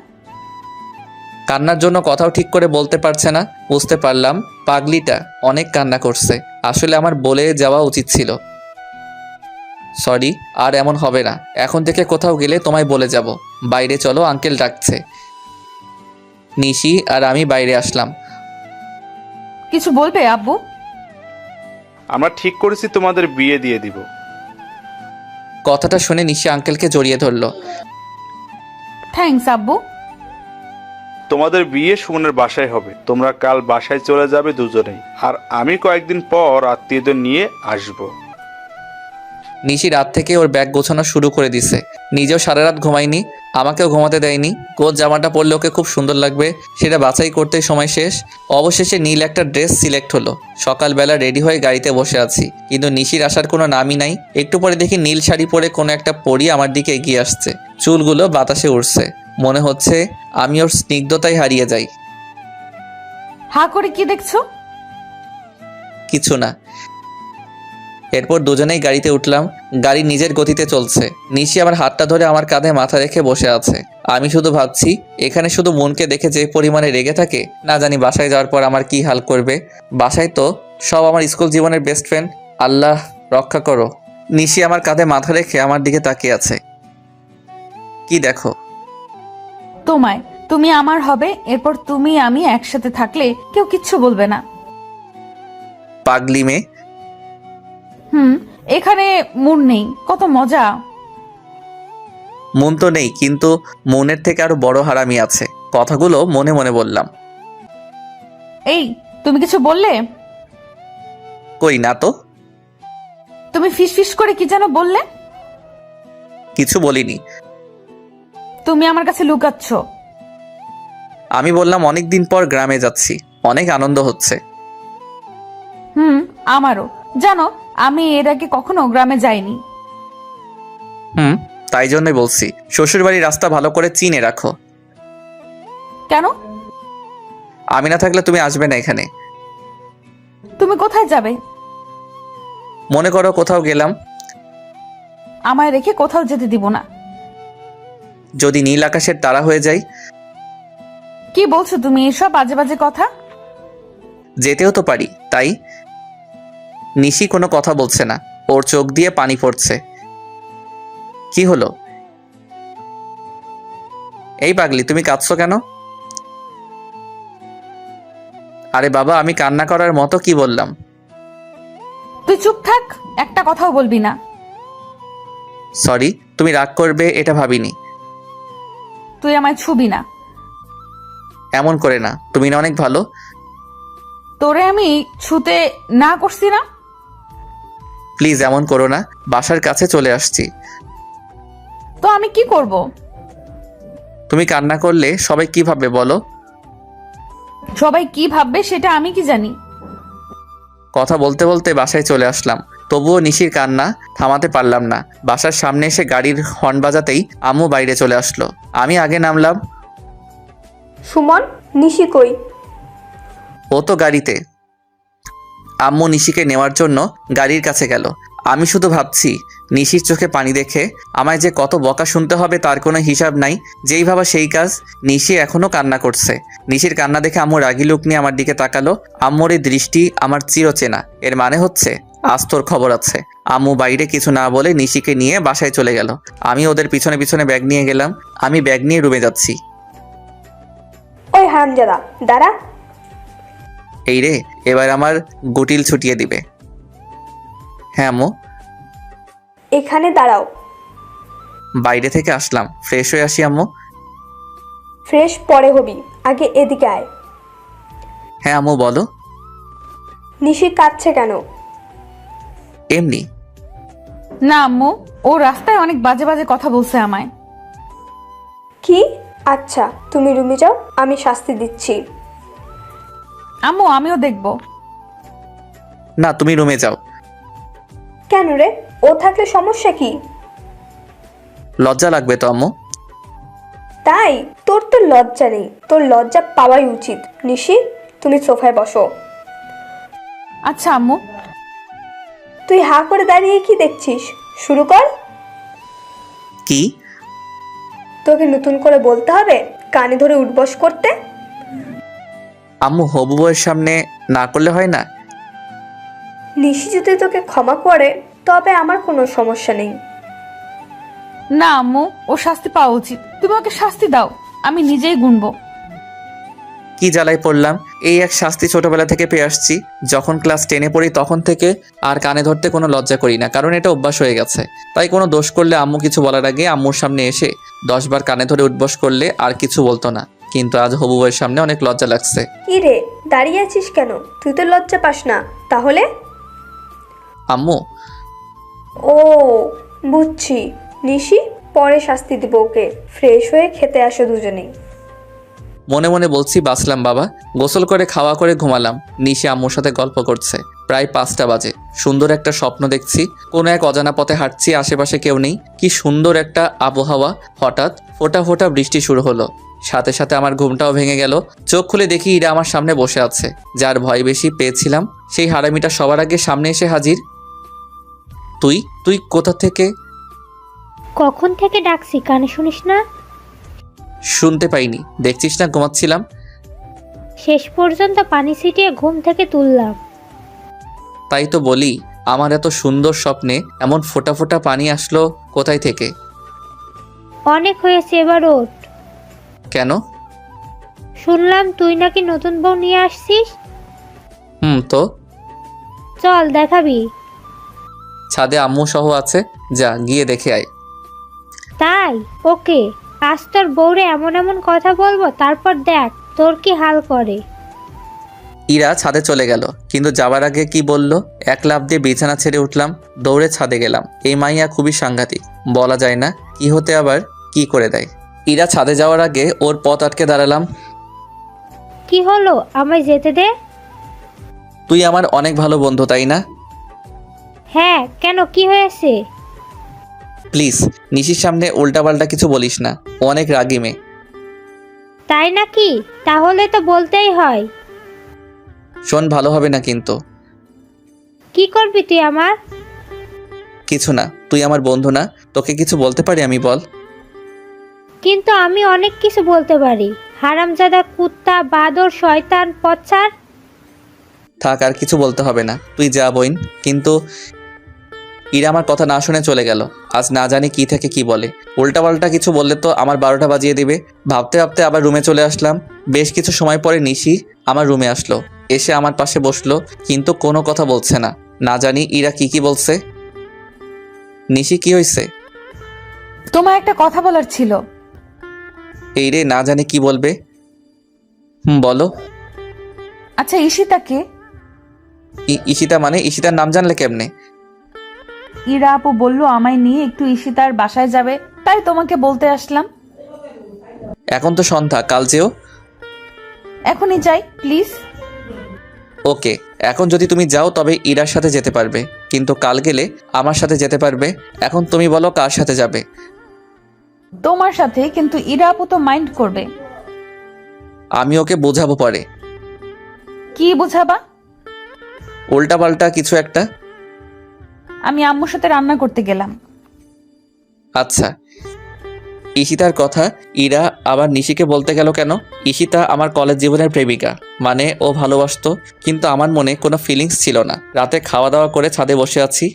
কান্নার জন্য কথাও ঠিক করে বলতে পারছে না। বুঝতে পারলাম পাগলিটা অনেক কান্না করছে। আসলে আমার বলে যাওয়া উচিত ছিল। সরি, আর এমন হবে না। এখন থেকে কোথাও গেলে তোমায় বলে যাব। বাইরে চলো, আঙ্কেল ডাকছে। নিশি আর আমি বাইরে আসলাম। কিছু বলবে আব্বু? আমরা ঠিক করেছি তোমাদের বিয়ে দিয়ে দিব। কথাটা শুনে নিশি আঙ্কেলকে জড়িয়ে ধরল। থ্যাঙ্কস আব্বু। তোমাদের বিয়ে সুমনের বাসায় হবে। তোমরা কাল বাসায় চলে যাবে দুজনেই, আর আমি কয়েকদিন পর আত্মীয়দের নিয়ে আসবো। নিশি রাত থেকে ওর ব্যাগ গোছানো শুরু করে দিছে। নিজেও সারা রাত ঘুমায়নি, আমাকেও ঘুমাতে দেয়নি। কোন জামাটা পরলে ওকে খুব সুন্দর লাগবে সেটা বাছাই করতেই সময় শেষ। অবশেষে নীল একটা ড্রেস সিলেক্ট হলো। সকালবেলা রেডি হয়ে গাড়িতে বসে আছি, কিন্তু নিশির আসার কোনো নামই নাই। একটু পরে দেখি নীল শাড়ি পরে কোনো একটা পরী আমার দিকে এগিয়ে আসছে। চুলগুলো বাতাসে উড়ছে। মনে হচ্ছে আমি ওর স্নিগ্ধতায় হারিয়ে যাই। হা করে কি দেখছো? কিছু না। এরপর দুজনেই গাড়িতে উঠলাম। গাড়ি নিজের গতিতে চলছে। নিশি আমার হাতটা ধরে আমার কাঁধে মাথা রেখে বসে আছে। আমি শুধু ভাবছি এখানে শুধু মনকে দেখে যে পরিমাণে রেগে থাকে, না জানি বাসায় যাওয়ার পর আমার কি হাল করবে। বাসায় তো সব আমার স্কুল জীবনের বেস্ট ফ্রেন্ড। আল্লাহ রক্ষা করো। নিশি আমার কাঁধে মাথা রেখে আমার দিকে তাকিয়ে আছে। কি দেখো? তোমায়। তুমি আমার হবে, এরপর তুমি আমি একসাথে থাকলে কেউ কিচ্ছু বলবে না। পাগলি মেয়ে। এখানে মুন নেই, কত মজা। মন তো নেই, কিন্তু মনের থেকে আরো বড় হারামি আছে। কথাগুলো মনে মনে বললাম। এই, তুমি কিছু বললে? কই না তো। তুমি ফিস ফিস করে কি যেন বললে? কিছু বলিনি। তুমি আমার কাছে লুকাচ্ছ। আমি বললাম অনেক দিন পর গ্রামে যাচ্ছি, অনেক আনন্দ হচ্ছে। আমারও। জানো, আমি এর আগে কখনো গ্রামে যাইনি। তাই জন্যই বলছি শ্বশুরবাড়ির রাস্তা ভালো করে চিনে রাখো। কেন? আমি না থাকলে তুমি আসবে না এখানে। তুমি কোথায় যাবে? মনে করো কোথাও গেলাম। আমায় রেখে কোথাও যেতে দিব না। যদি নীল আকাশের তারা হয়ে যাই? কি বলছো তুমি এসব বাজে বাজে কথা? যেতেও তো পারি, তাই। নিশি কোনো কথা বলছে না। ওর চোখ দিয়ে পানি পড়ছে। কি হলো? এই পাগলি, তুমি কাঁদছো কেন? আরে বাবা, আমি কান্না করার মতো কি বললাম? তুই চুপ থাক, একটা কথাও বলবি না। সরি, তুমি রাগ করবে এটা ভাবিনি। তুই আমায় ছুবি না। এমন করে না, তুমি না অনেক ভালো। তোরে আমি ছুতে না করছি না? প্লিজ এমন করো না, বাসার কাছে চলে আসছি। তো আমি কি করব? তুমি কান্না করলে সবাই কি ভাববে বলো? সবাই কি ভাববে সেটা আমি কি জানি? কথা বলতে বলতে বাসায় চলে আসলাম, তবুও নিশির কান্না থামাতে পারলাম না। বাসার সামনে এসে গাড়ির হর্ন বাজাতেই আম্মু বাইরে চলে আসলো। আমি আগে নামলাম। সুমন, নিশি কই? ও তো গাড়িতে। আম্মু নিশিকে নেওয়ার জন্য গাড়ির কাছে গেল। আমি শুধু ভাবছি নিশির চোখে পানি দেখে আমায় যে কত বকা শুনতে হবে তার কোনো হিসাব নাই। যেই ভাবা সেই কাজ। নিশি এখনো কান্না করছে। নিশির কান্না দেখে আম্মু রাগি লুক নিয়ে আমার দিকে তাকালো। আম্মুর এই দৃষ্টি আমার চিরচেনা। এর মানে হচ্ছে আজ তোর খবর আছে। আম্মু বাইরে কিছু না বলে নিশিকে নিয়ে বাসায় চলে গেল। আমি ওদের পিছনে পিছনে ব্যাগ নিয়ে গেলাম। আমি ব্যাগ নিয়ে রুমে যাচ্ছি। ওই হারামজাদা, দাঁড়া। এই রে, এবার আমার গুটিল ছুটিয়ে দিবে। হ্যাঁ আম্মু। এখানে দাঁড়াও। বাইরে থেকে আসলাম, ফ্রেশ হয়ে আসি আম্মু। ফ্রেশ পরে হবি, আগে এদিকে আয়। হ্যাঁ আম্মু বলো। নিশি কাঁদছে কেন? এমনি। না আম্মু, ও রাস্তায় অনেক বাজে বাজে কথা বলছে আমায়। কি? আচ্ছা, তুমি রুমে যাও, আমি শাস্তি দিচ্ছি। আম্মু আমিও দেখব। না, তুমি রুমে যাও। কেন রে? ও থাকলে সমস্যা কি? লজ্জা লাগবে তো আম্মু। তাই? তোর তো লজ্জা নেই, তোর লজ্জা পাওয়াই উচিত। নিশি, তুমি সোফায় বসো। আচ্ছা আম্মু। তুই হা করে দাঁড়িয়ে কি দেখছিস? শুরু কর। কি? তোকে নতুন করে বলতে হবে কানে ধরে উঠবস করতে? আম্মু হবু বউয়ের সামনে না করলে হয় না? নিশি যদি তোকে ক্ষমা করে তবে আমার কোনো সমস্যা নেই। না আম্মু, ও শাস্তি পাওয়া উচিত। তুমি ওকে শাস্তি দাও, আমি নিজেই গুনবো। কি জ্বালায় পড়লাম। এই এক শাস্তি ছোটবেলা থেকে পেয়ে আসছি। যখন ক্লাস 10-এ পড়ি তখন থেকে আর কানে ধরতে কোনো লজ্জা করি না, কারণ এটা অভ্যাস হয়ে গেছে। তাই কোনো দোষ করলে আম্মু কিছু বলার আগে আম্মুর সামনে এসে 10 বার কানে ধরে উঠবস করলে আর কিছু বলতো না। কিন্তু আজ হবু বউয়ের সামনে অনেক লজ্জা লাগছে। কি রে, দাঁড়িয়ে আছিস কেন? তুই তো লজ্জা পাস না তাহলে? আম্মু। ও বুঝছি। নিশি, পরে শাস্তি দিব ওকে। ফ্রেশ হয়ে খেতে আসো দুজনেই। মনে মনে বলছি বাঁচলাম বাবা। গোসল করে খাওয়া করে ঘুমালাম। নিশি আম্মুর সাথে গল্প করছে। প্রায় 5টা বাজে। সুন্দর একটা স্বপ্ন দেখছি। কোনো এক অজানা পথে হাঁটছি, আশেপাশে কেউ নেই। কি সুন্দর একটা আবহাওয়া। হঠাৎ ফোঁটা ফোঁটা বৃষ্টি শুরু হলো। সাথে সাথে আমার ঘুমটাও ভেঙে গেল। চোখ খুলে দেখি ইরা আমার সামনে বসে আছে। যার ভয় বেশি পেয়েছিলাম সেই হারামিটা সবার আগে সামনে এসে হাজির। তুই তুই কোথা থেকে? কখন থেকে ডাকছি, কানে শুনিস না? শুনতে পাইনি, দেখছিস না ঘুমাচ্ছিলাম। শেষ পর্যন্ত পানি ছিটিয়ে ঘুম থেকে তুললাম। তাই তো বলি, আমার এত সুন্দর স্বপ্নে এমন ফোঁটা ফোঁটা পানি আসলো কোথায় থেকে? অনেক হয়েছে, এবার ওঠ। কেন? শুনলাম তুই নাকি নতুন বউ নিয়ে আসছিস। তো চল দেখাবি। ছাদে আম্মু সহ আছে, যা গিয়ে দেখে আয়। তাই? ওকে, আজ তোর বউরে এমন এমন কথা বলবো, তারপর দেখ তোর কি হাল করে। ইরা ছাদে চলে গেল, কিন্তু যাবার আগে কি বলল? এক লাফ দিয়ে বিছানা ছেড়ে উঠলাম, দৌড়ে ছাদে গেলাম। এই মাইয়া খুবই সাংঘাতিক, বলা যায় না কি হতে আবার কি করে দেয়। ইরা ছাদে যাওয়ার আগে ওর পথ আটকে দাঁড়ালাম। কি হলো, আমায় যেতে দে। তুই আমার অনেক ভালো বন্ধু, তাই না? হ্যাঁ, কেন, কি হয়েছে? প্লিজ নিশির সামনে উল্টাপাল্টা কিছু বলিস না, ও অনেক রাগী মেয়ে। তাই নাকি? তাহলে তো বলতেই হয়। শোন, ভালো হবে না কিন্তু। কি করবি তুই আমার? কিছু না, তুই আমার বন্ধু না, তোকে কিছু বলতে পারি আমি, বল। কিন্তু আমি অনেক কিছু বলতে পারি। হারামজাদা, কুত্তা, বাদর, শয়তান, পচ্ছার। থাক, আর কিছু বলতে হবে না, তুই যা বইন। কিন্তু ইরা আমার কথা না শুনে চলে গেল। আজ না জানি কি থেকে কি বলে। উল্টাপাল্টা কিছু বললে তো আমার 12টা বাজিয়ে দিবে। ভাবতে ভাবতে আবার রুমে চলে আসলাম। বেশ কিছু সময় পরে নিশি আমার রুমে আসলো, এসে আমার পাশে বসলো, কিন্তু কোনো কথা বলছে না। না জানি ইরা কি কি বলছে। নিশি কি হয়েছে? তোমার একটা কথা বলার ছিল। এই রে, না জানি কি বলবে। বলো। আচ্ছা, ঈশিতাকে? ঈশিতা মানে? ঈশিতার নাম জানলে কেমনে? ইরা আপু বললো আমায় নিয়ে একটু ঈশিতার বাসায় যাবে, তাই তোমাকে বলতে আসলাম। এখন তো সন্ধ্যা, কাল যেও। এখনই যাই প্লিজ। ওকে, এখন যদি তুমি যাও তবে ইরার সাথে যেতে পারবে, কিন্তু কাল গেলে আমার সাথে যেতে পারবে। এখন তুমি বলো কার সাথে যাবে? তোমার সাথে, কিন্তু ইরা আপু তো মাইন্ড করবে। আমি ওকে বোঝাবো পরে। কি বুঝাবা? উল্টাপাল্টা কিছু একটা। আমি আম্মুর সাথে রান্না করতে গেলাম। আচ্ছা। ঈশিতার কথা ইরা আবার নিশিকে বলতে গেল কেন? ঈশিতা আমার কলেজ জীবনের প্রেমিকা, মানে ও ভালোবাসতো, কিন্তু আমার মনে কোনো ফিলিংস ছিল না। রাতে খাওয়া দাওয়া করে ছাদে বসে আছি।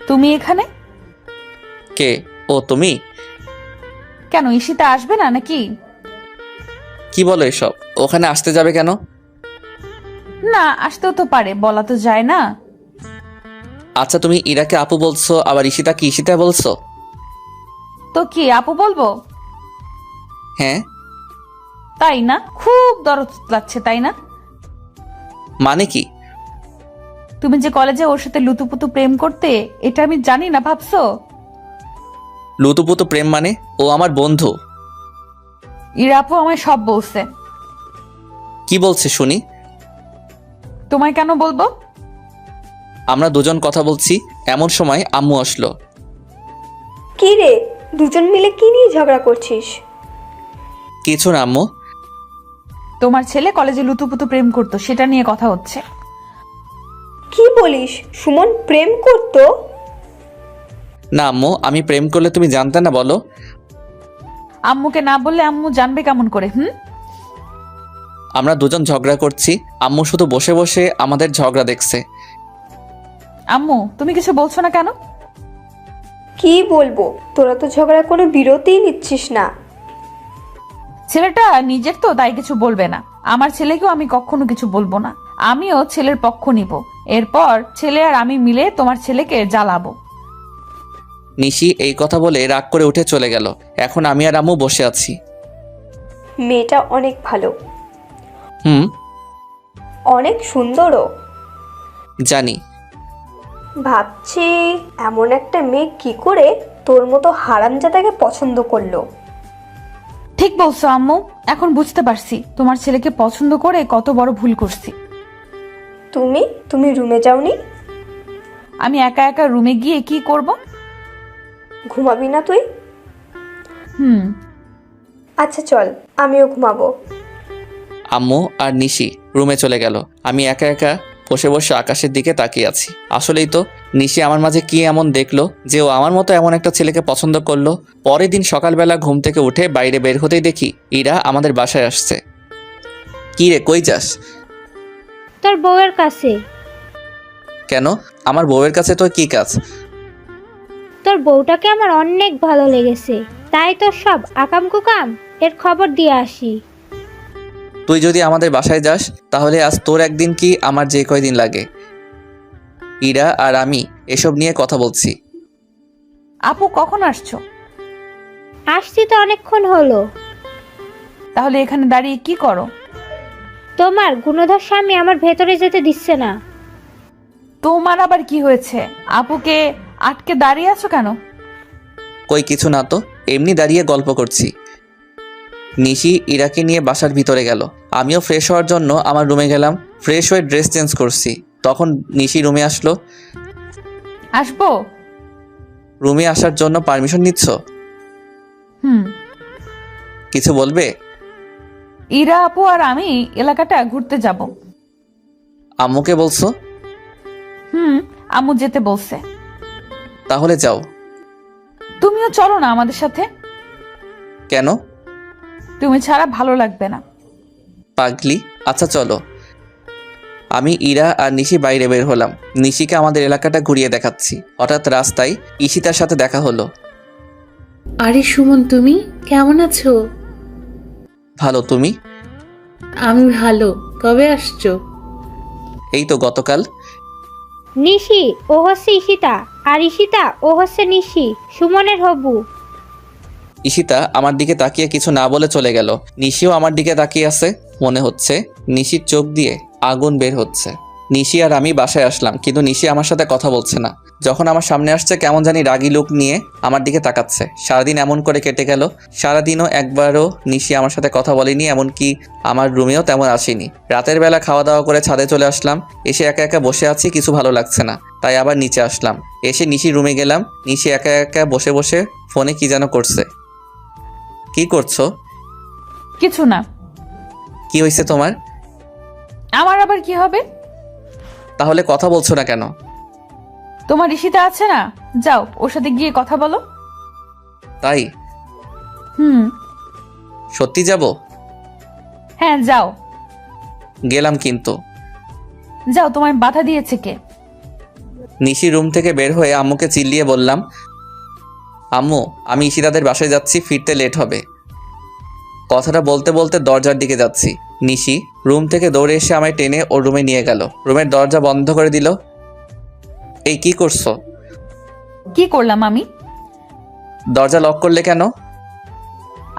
তুমি এখানে কে? ও তুমি? কেন? ঈশিতা আসবে না নাকি? কি বলো এসব? ওখানে আসতে যাবে কেন? না, আসতেও তো পারে, বলা তো যায় না। আচ্ছা, তুমি ইরাকে আপু বলছো, আবার ঈশিতাকে ঈশিতা বলছো। তো কি আপু বলবো? হ্যাঁ। তাই না? খুব দরদ লাগছে, তাই না? মানে কি? তুমি যে কলেজে ওর সাথে লুতুপুতু প্রেম করতে, এটা আমি জানি না ভাবছো? লুতুপুতু প্রেম মানে? ও আমার বন্ধু। ইরা আপু আমায় সব বলছে। কি বলছে শুনি? তোমায় কেন বলবো? আমরা দুজন কথা বলছি, এমন সময় আম্মু আসলো। কি রে, দুজন মিলে কি নিয়ে ঝগড়া করছিস? কিছু না আম্মু। তোমার ছেলে কলেজে লুতুপুতু প্রেম করতো, সেটা নিয়ে কথা হচ্ছে। কি বলিস? সুমন প্রেম করতো? না আম্মু, আমি প্রেম করলে তুমি জানতে না? বলো। আম্মুকে না বললে আম্মু জানবে কেমন করে? আমরা দুজন ঝগড়া করছি, আম্মু শুধু বসে বসে আমাদের ঝগড়া দেখছে। আম্মু, তুমি কিছু বলছো না কেন? কি বলবো, তোরা তো ঝগড়া কোনো বিরতিই নিচ্ছিস না। ছেলেটা নিজের তো, তাই কিছু বলবে না। আমার ছেলেকেও আমি কখনো কিছু বলবো না। আমিও ছেলের পক্ষ নিব। এরপর ছেলে আর আমি মিলে তোমার ছেলেকে জ্বালাবো। নিশি এই কথা বলে রাগ করে উঠে চলে গেল। এখন আমি আর আম্মু বসে আছি। মেয়েটা অনেক ভালো, হুম, অনেক সুন্দরও। জানি। ভাবছি এমন একটা মেয়ে কি করে তোর মতো হারামজাদাকে পছন্দ করলো। ঠিক বলছো আম্মু, এখন বুঝতে পারছি তোমার ছেলেকে পছন্দ করে কত বড় ভুল করছি। তুমি রুমে যাওনি? আমি একা একা রুমে গিয়ে কি করব? ঘুমাবি না তুই? আচ্ছা চল, আমিও ঘুমাবো। আম্মু আর নিশি রুমে চলে গেল। আমি একা একা বসে বসে আকাশের দিকে তাকিয়ে আছি। আসলেই তো, নিশি আমার মাঝে কি এমন দেখলো যে ও আমার মতো এমন একটা ছেলেকে পছন্দ করলো। পরের দিন সকালবেলা ঘুম থেকে উঠে বাইরে বের হতেই দেখি ইরা আমাদের বাসায় আসছে। কি রে, কই যাস? তোর বউয়ের কাছে। কেন? আমার বউয়ের কাছে তোর কি কাজ? তোর বউটাকে আমার অনেক ভালো লেগেছে, তাই তোর সব আকাম কুকাম এর খবর দিয়ে আসি। তুই যদি আমাদের বাসায় যাস তাহলে আজ তোর একদিন কি আমার যে কয়দিন লাগে। ইরা আর আমি এসব নিয়ে কথা বলছি। আপু, কখন আসছো? আসছি তো অনেকক্ষণ হলো। তাহলে এখানে দাঁড়িয়ে কি করো? তোমার গুণধর স্বামী আমার ভেতরে যেতে দিচ্ছে না। তোমার আবার কি হয়েছে? আপুকে আটকে দাঁড়িয়ে আছো কেন? কই কিছু না তো, এমনি দাঁড়িয়ে গল্প করছি। নিশি ইরাকে নিয়ে বাসার ভিতরে গেল। আমিও ফ্রেশ হওয়ার জন্য আমার রুমে গেলাম। ফ্রেশ হয়ে ড্রেস চেঞ্জ করছি, তখন নিশি রুমে আসলো। আসবো? রুমে আসার জন্য পারমিশন নিচ্ছ? কিছু বলবে? ইরা আপু আর আমি এলাকাটা ঘুরতে যাব। আম্মুকে বলছো? আম্মু যেতে বলছে। তাহলে যাও। তুমিও চলো না আমাদের সাথে। কেন? তুমি ছাড়া ভালো লাগবে না। পাগলি, আচ্ছা চলো। আমি ইরা আর নিশি বাইরে বের হলাম। নিশিকে আমাদের এলাকাটা ঘুরিয়ে দেখাচ্ছি। হঠাৎ রাস্তায় ঈশিতার সাথে দেখা হলো। আরে সুমন, তুমি কেমন আছো? ভালো, তুমি? আমি ভালো। কবে আসছো? এই তো গতকাল। নিশি ও হচ্ছে ঈশিতা, আর ঈশিতা ও হচ্ছে নিশি, সুমনের হবু। ঈশিতা আমার দিকে তাকিয়ে কিছু না বলে চলে গেল। নিশিও আমার দিকে তাকিয়ে আছে। মনে হচ্ছে নিশির চোখ দিয়ে আগুন বের হচ্ছে। নিশি আর আমি বাসায় আসলাম, কিন্তু নিশি আমার সাথে কথা বলছে না। যখন আমার সামনে আসছে কেমন জানি রাগী লুক নিয়ে আমার দিকে তাকাচ্ছে। সারাদিন এমন করে কেটে গেল। সারাদিনও একবারও নিশি আমার সাথে কথা বলেনি, এমনকি আমার রুমেও তেমন আসেনি। রাতের বেলা খাওয়া দাওয়া করে ছাদে চলে আসলাম। এসে একা একা বসে আছি, কিছু ভালো লাগছে না, তাই আবার নিচে আসলাম। এসে নিশি রুমে গেলাম। নিশি একা একা বসে বসে ফোনে কি যেন করছে। কি করছো? কিছু না। কি হয়েছে তোমার? আমার আবার কি হবে? তাহলে কথা বলছো না কেন? তোমার ঋষিতা আছে না, যাও ওর সাথে গিয়ে কথা বলো। তাই? হুম। সত্যি যাব? হ্যাঁ যাও। গেলাম কিন্তু। যাও, তোমায় বাধা দিয়েছে কে? নিশি রুম থেকে বের হয়ে আম্মুকে চিল্লিয়ে বললাম, আম্মু আমি ঈশিতাদের বাসায় যাচ্ছি, ফিরতে লেট হবে। কথাটা বলতে বলতে দরজার দিকে যাচ্ছি। নিশি রুম থেকে দৌড়ে এসে আমায় টেনে ওর রুমে নিয়ে গেল। রুমের দরজা বন্ধ করে দিল। এই কি করছো? কি করলাম আমি? দরজা লক করলে কেন?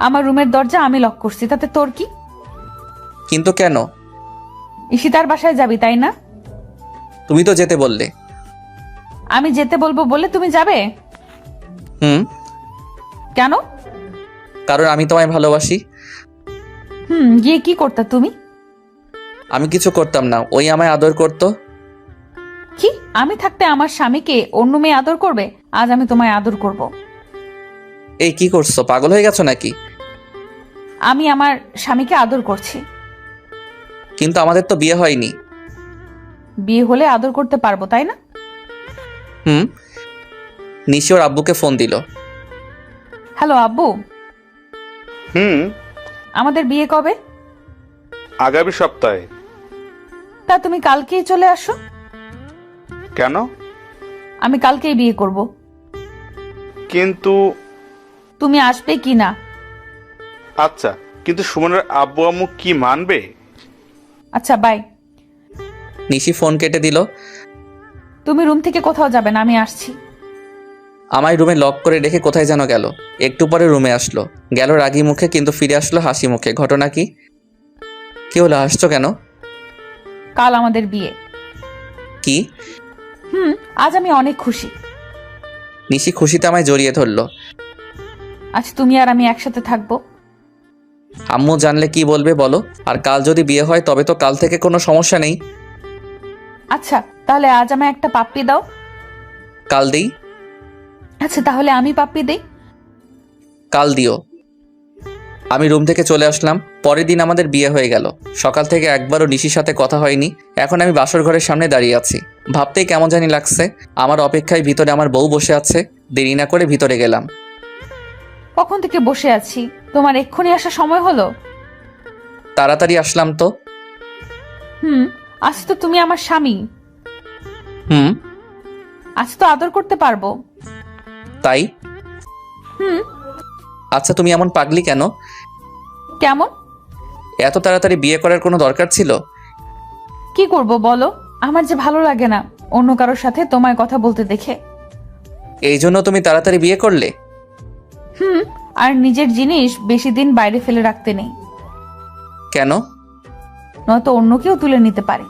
আমার রুমের দরজা আমি লক করছি, তাতে তোর কি? কিন্তু কেন? ঈশিতার বাসায় যাবি তাই না? তুমি তো যেতে বললে। আমি যেতে বলবো বলে তুমি যাবে? হুম। কেন? কারণ আমি তোমায় ভালোবাসি। গিয়ে কি করতা তুমি? আমি কিছু করতাম না, ওই আমায় আদর করতো। কি? আমি থাকতে আমার স্বামীকে অন্য মেয়ে আদর করবে? আজ আমি তোমায় আদর করব। এই কি করছো, পাগল হয়ে গেছো নাকি? আমি আমার স্বামীকে আদর করছি। কিন্তু আমাদের তো বিয়ে হয়নি। বিয়ে হলে আদর করতে পারবো, তাই না? হুম। নিশি ওর আব্বুকে ফোন দিল। হ্যালো আব্বু, আমাদের বিয়ে কবে? আগামী সপ্তাহে। তা তুমি কালকেই চলে আসো। কেন? আমি কালকেই বিয়ে করব। কিন্তু তুমি আসবে কি না? আচ্ছা, কিন্তু সুমনের আব্বু আম্মু কি মানবে? আচ্ছা বাই। নিশি ফোন কেটে দিল। তুমি রুম থেকে কোথাও যাবে না, আমি আসছি। আমায় রুমে লক করে রেখে কোথায় যেন গেল। একটু পরে রুমে আসলো। গেল রাগী মুখে, কিন্তু ফিরে আসলো হাসি মুখে। ঘটনা কি? কি হলো, হাসছো কেন? কাল আমাদের বিয়ে। কি? আজ আমি অনেক খুশি। নিশি খুশিতে আমায় জড়িয়ে ধরলো। আজ তুমি আর আমি একসাথে থাকবো। আম্মু জানলে কি বলবে বলো? আর কাল যদি বিয়ে হয় তবে তো কাল থেকে কোনো সমস্যা নেই। আচ্ছা তাহলে আজ আমায় একটা পাপ্পি দাও। কাল দিই। আচ্ছা তাহলে আমি পাপ্পি দেই। কাল দিও। আমি রুম থেকে চলে আসলাম। পরের দিন আমাদের বিয়ে হয়ে গেল। সকাল থেকে একবারও নিশির সাথে কথা হয়নি। এখন আমি বাসর ঘরের সামনে দাঁড়িয়ে আছি। ভাবতেই কেমন জানি লাগছে। আমার অপেক্ষায় ভিতরে আমার বউ বসে আছে। দেরি না করে ভিতরে গেলাম। কখন থেকে বসে আছি, তোমার এক্ষুনি আসার সময় হলো? তাড়াতাড়ি আসলাম তো। আজ তো তুমি আমার স্বামী। হুম। আজ তো আদর করতে পারবো। তাই? আচ্ছা তুমি এমন পাগলি কেন? কেমন? এত তাড়াতাড়ি বিয়ে করার কোনো দরকার ছিল? কি করব বলো, আমার যে ভালো লাগে না অন্য কারোর সাথে তোমায় কথা বলতে দেখে। এই জন্য তুমি তাড়াতাড়ি বিয়ে করলে? আর নিজের জিনিস বেশি দিন বাইরে ফেলে রাখতে নেই, কেন? নয়তো অন্য কেউ তুলে নিতে পারে।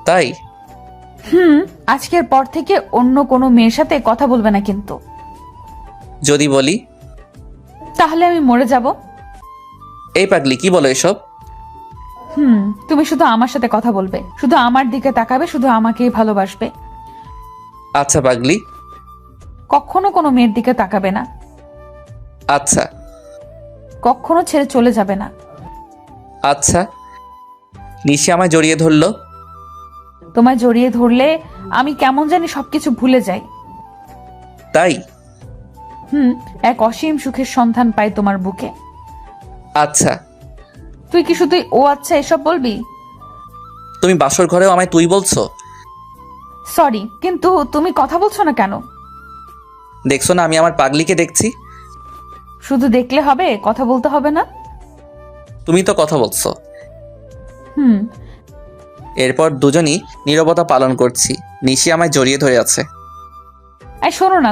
তাই? আজকের পর থেকে অন্য কোনো মেয়ের সাথে কথা বলবে না কিন্তু। যদি বলি? তাহলে আমি মরে যাব। এই পাগলি কি বলো এসব? তুমি শুধু আমার সাথে কথা বলবে, শুধু আমার দিকে তাকাবে, শুধু আমাকেই ভালোবাসবে। আচ্ছা পাগলি। কখনো কোনো মেয়ের দিকে তাকাবে না। আচ্ছা। কখনো ছেড়ে চলে যাবে না। আচ্ছা। নিশি আমায় জড়িয়ে ধরলো। তোমায় জড়িয়ে ধরলে আমি কেমন জানি সবকিছু ভুলে যাই। তাই? এক অসীম সুখের সন্ধান পাই তোমার বুকে। আচ্ছা। তুই কি শুধু ও আচ্ছা এসব বলবি? তুমি বাসর ঘরেও আমায় তুই বলছো? সরি, কিন্তু তুমি কথা বলছো না কেন? দেখছো না আমি আমার পাগলিকে দেখছি। শুধু দেখলে হবে, কথা বলতে হবে না? তুমি তো কথা বলছো। হুম এরপর দুজনই নীরবতা পালন করছি। নিশি আমায় জড়িয়ে ধরে আছে। এই শোনো না,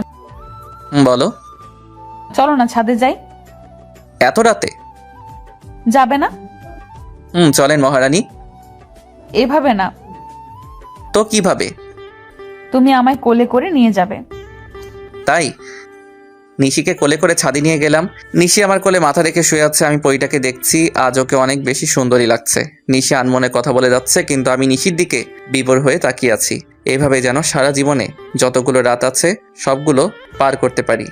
বলো। চলো না ছাদে যাই। এত রাতে? যাবে না? চলেন মহারানী। এভাবে না, তো কিভাবে? তুমি আমায় কোলে করে নিয়ে যাবে। তাই নিশিকে কোলে করে ছাদে নিয়ে গেলাম। নিশি আমার কোলে মাথা রেখে শুয়ে আছে, আমি পরীটাকে দেখছি। আজ ওকে অনেক বেশি সুন্দরী লাগছে। নিশি আনমনে কথা বলে যাচ্ছে, কিন্তু আমি নিশির দিকে বিভোর হয়ে তাকিয়ে আছি। এইভাবে যেন সারা জীবনে যতগুলো রাত আছে সবগুলো পার করতে পারি।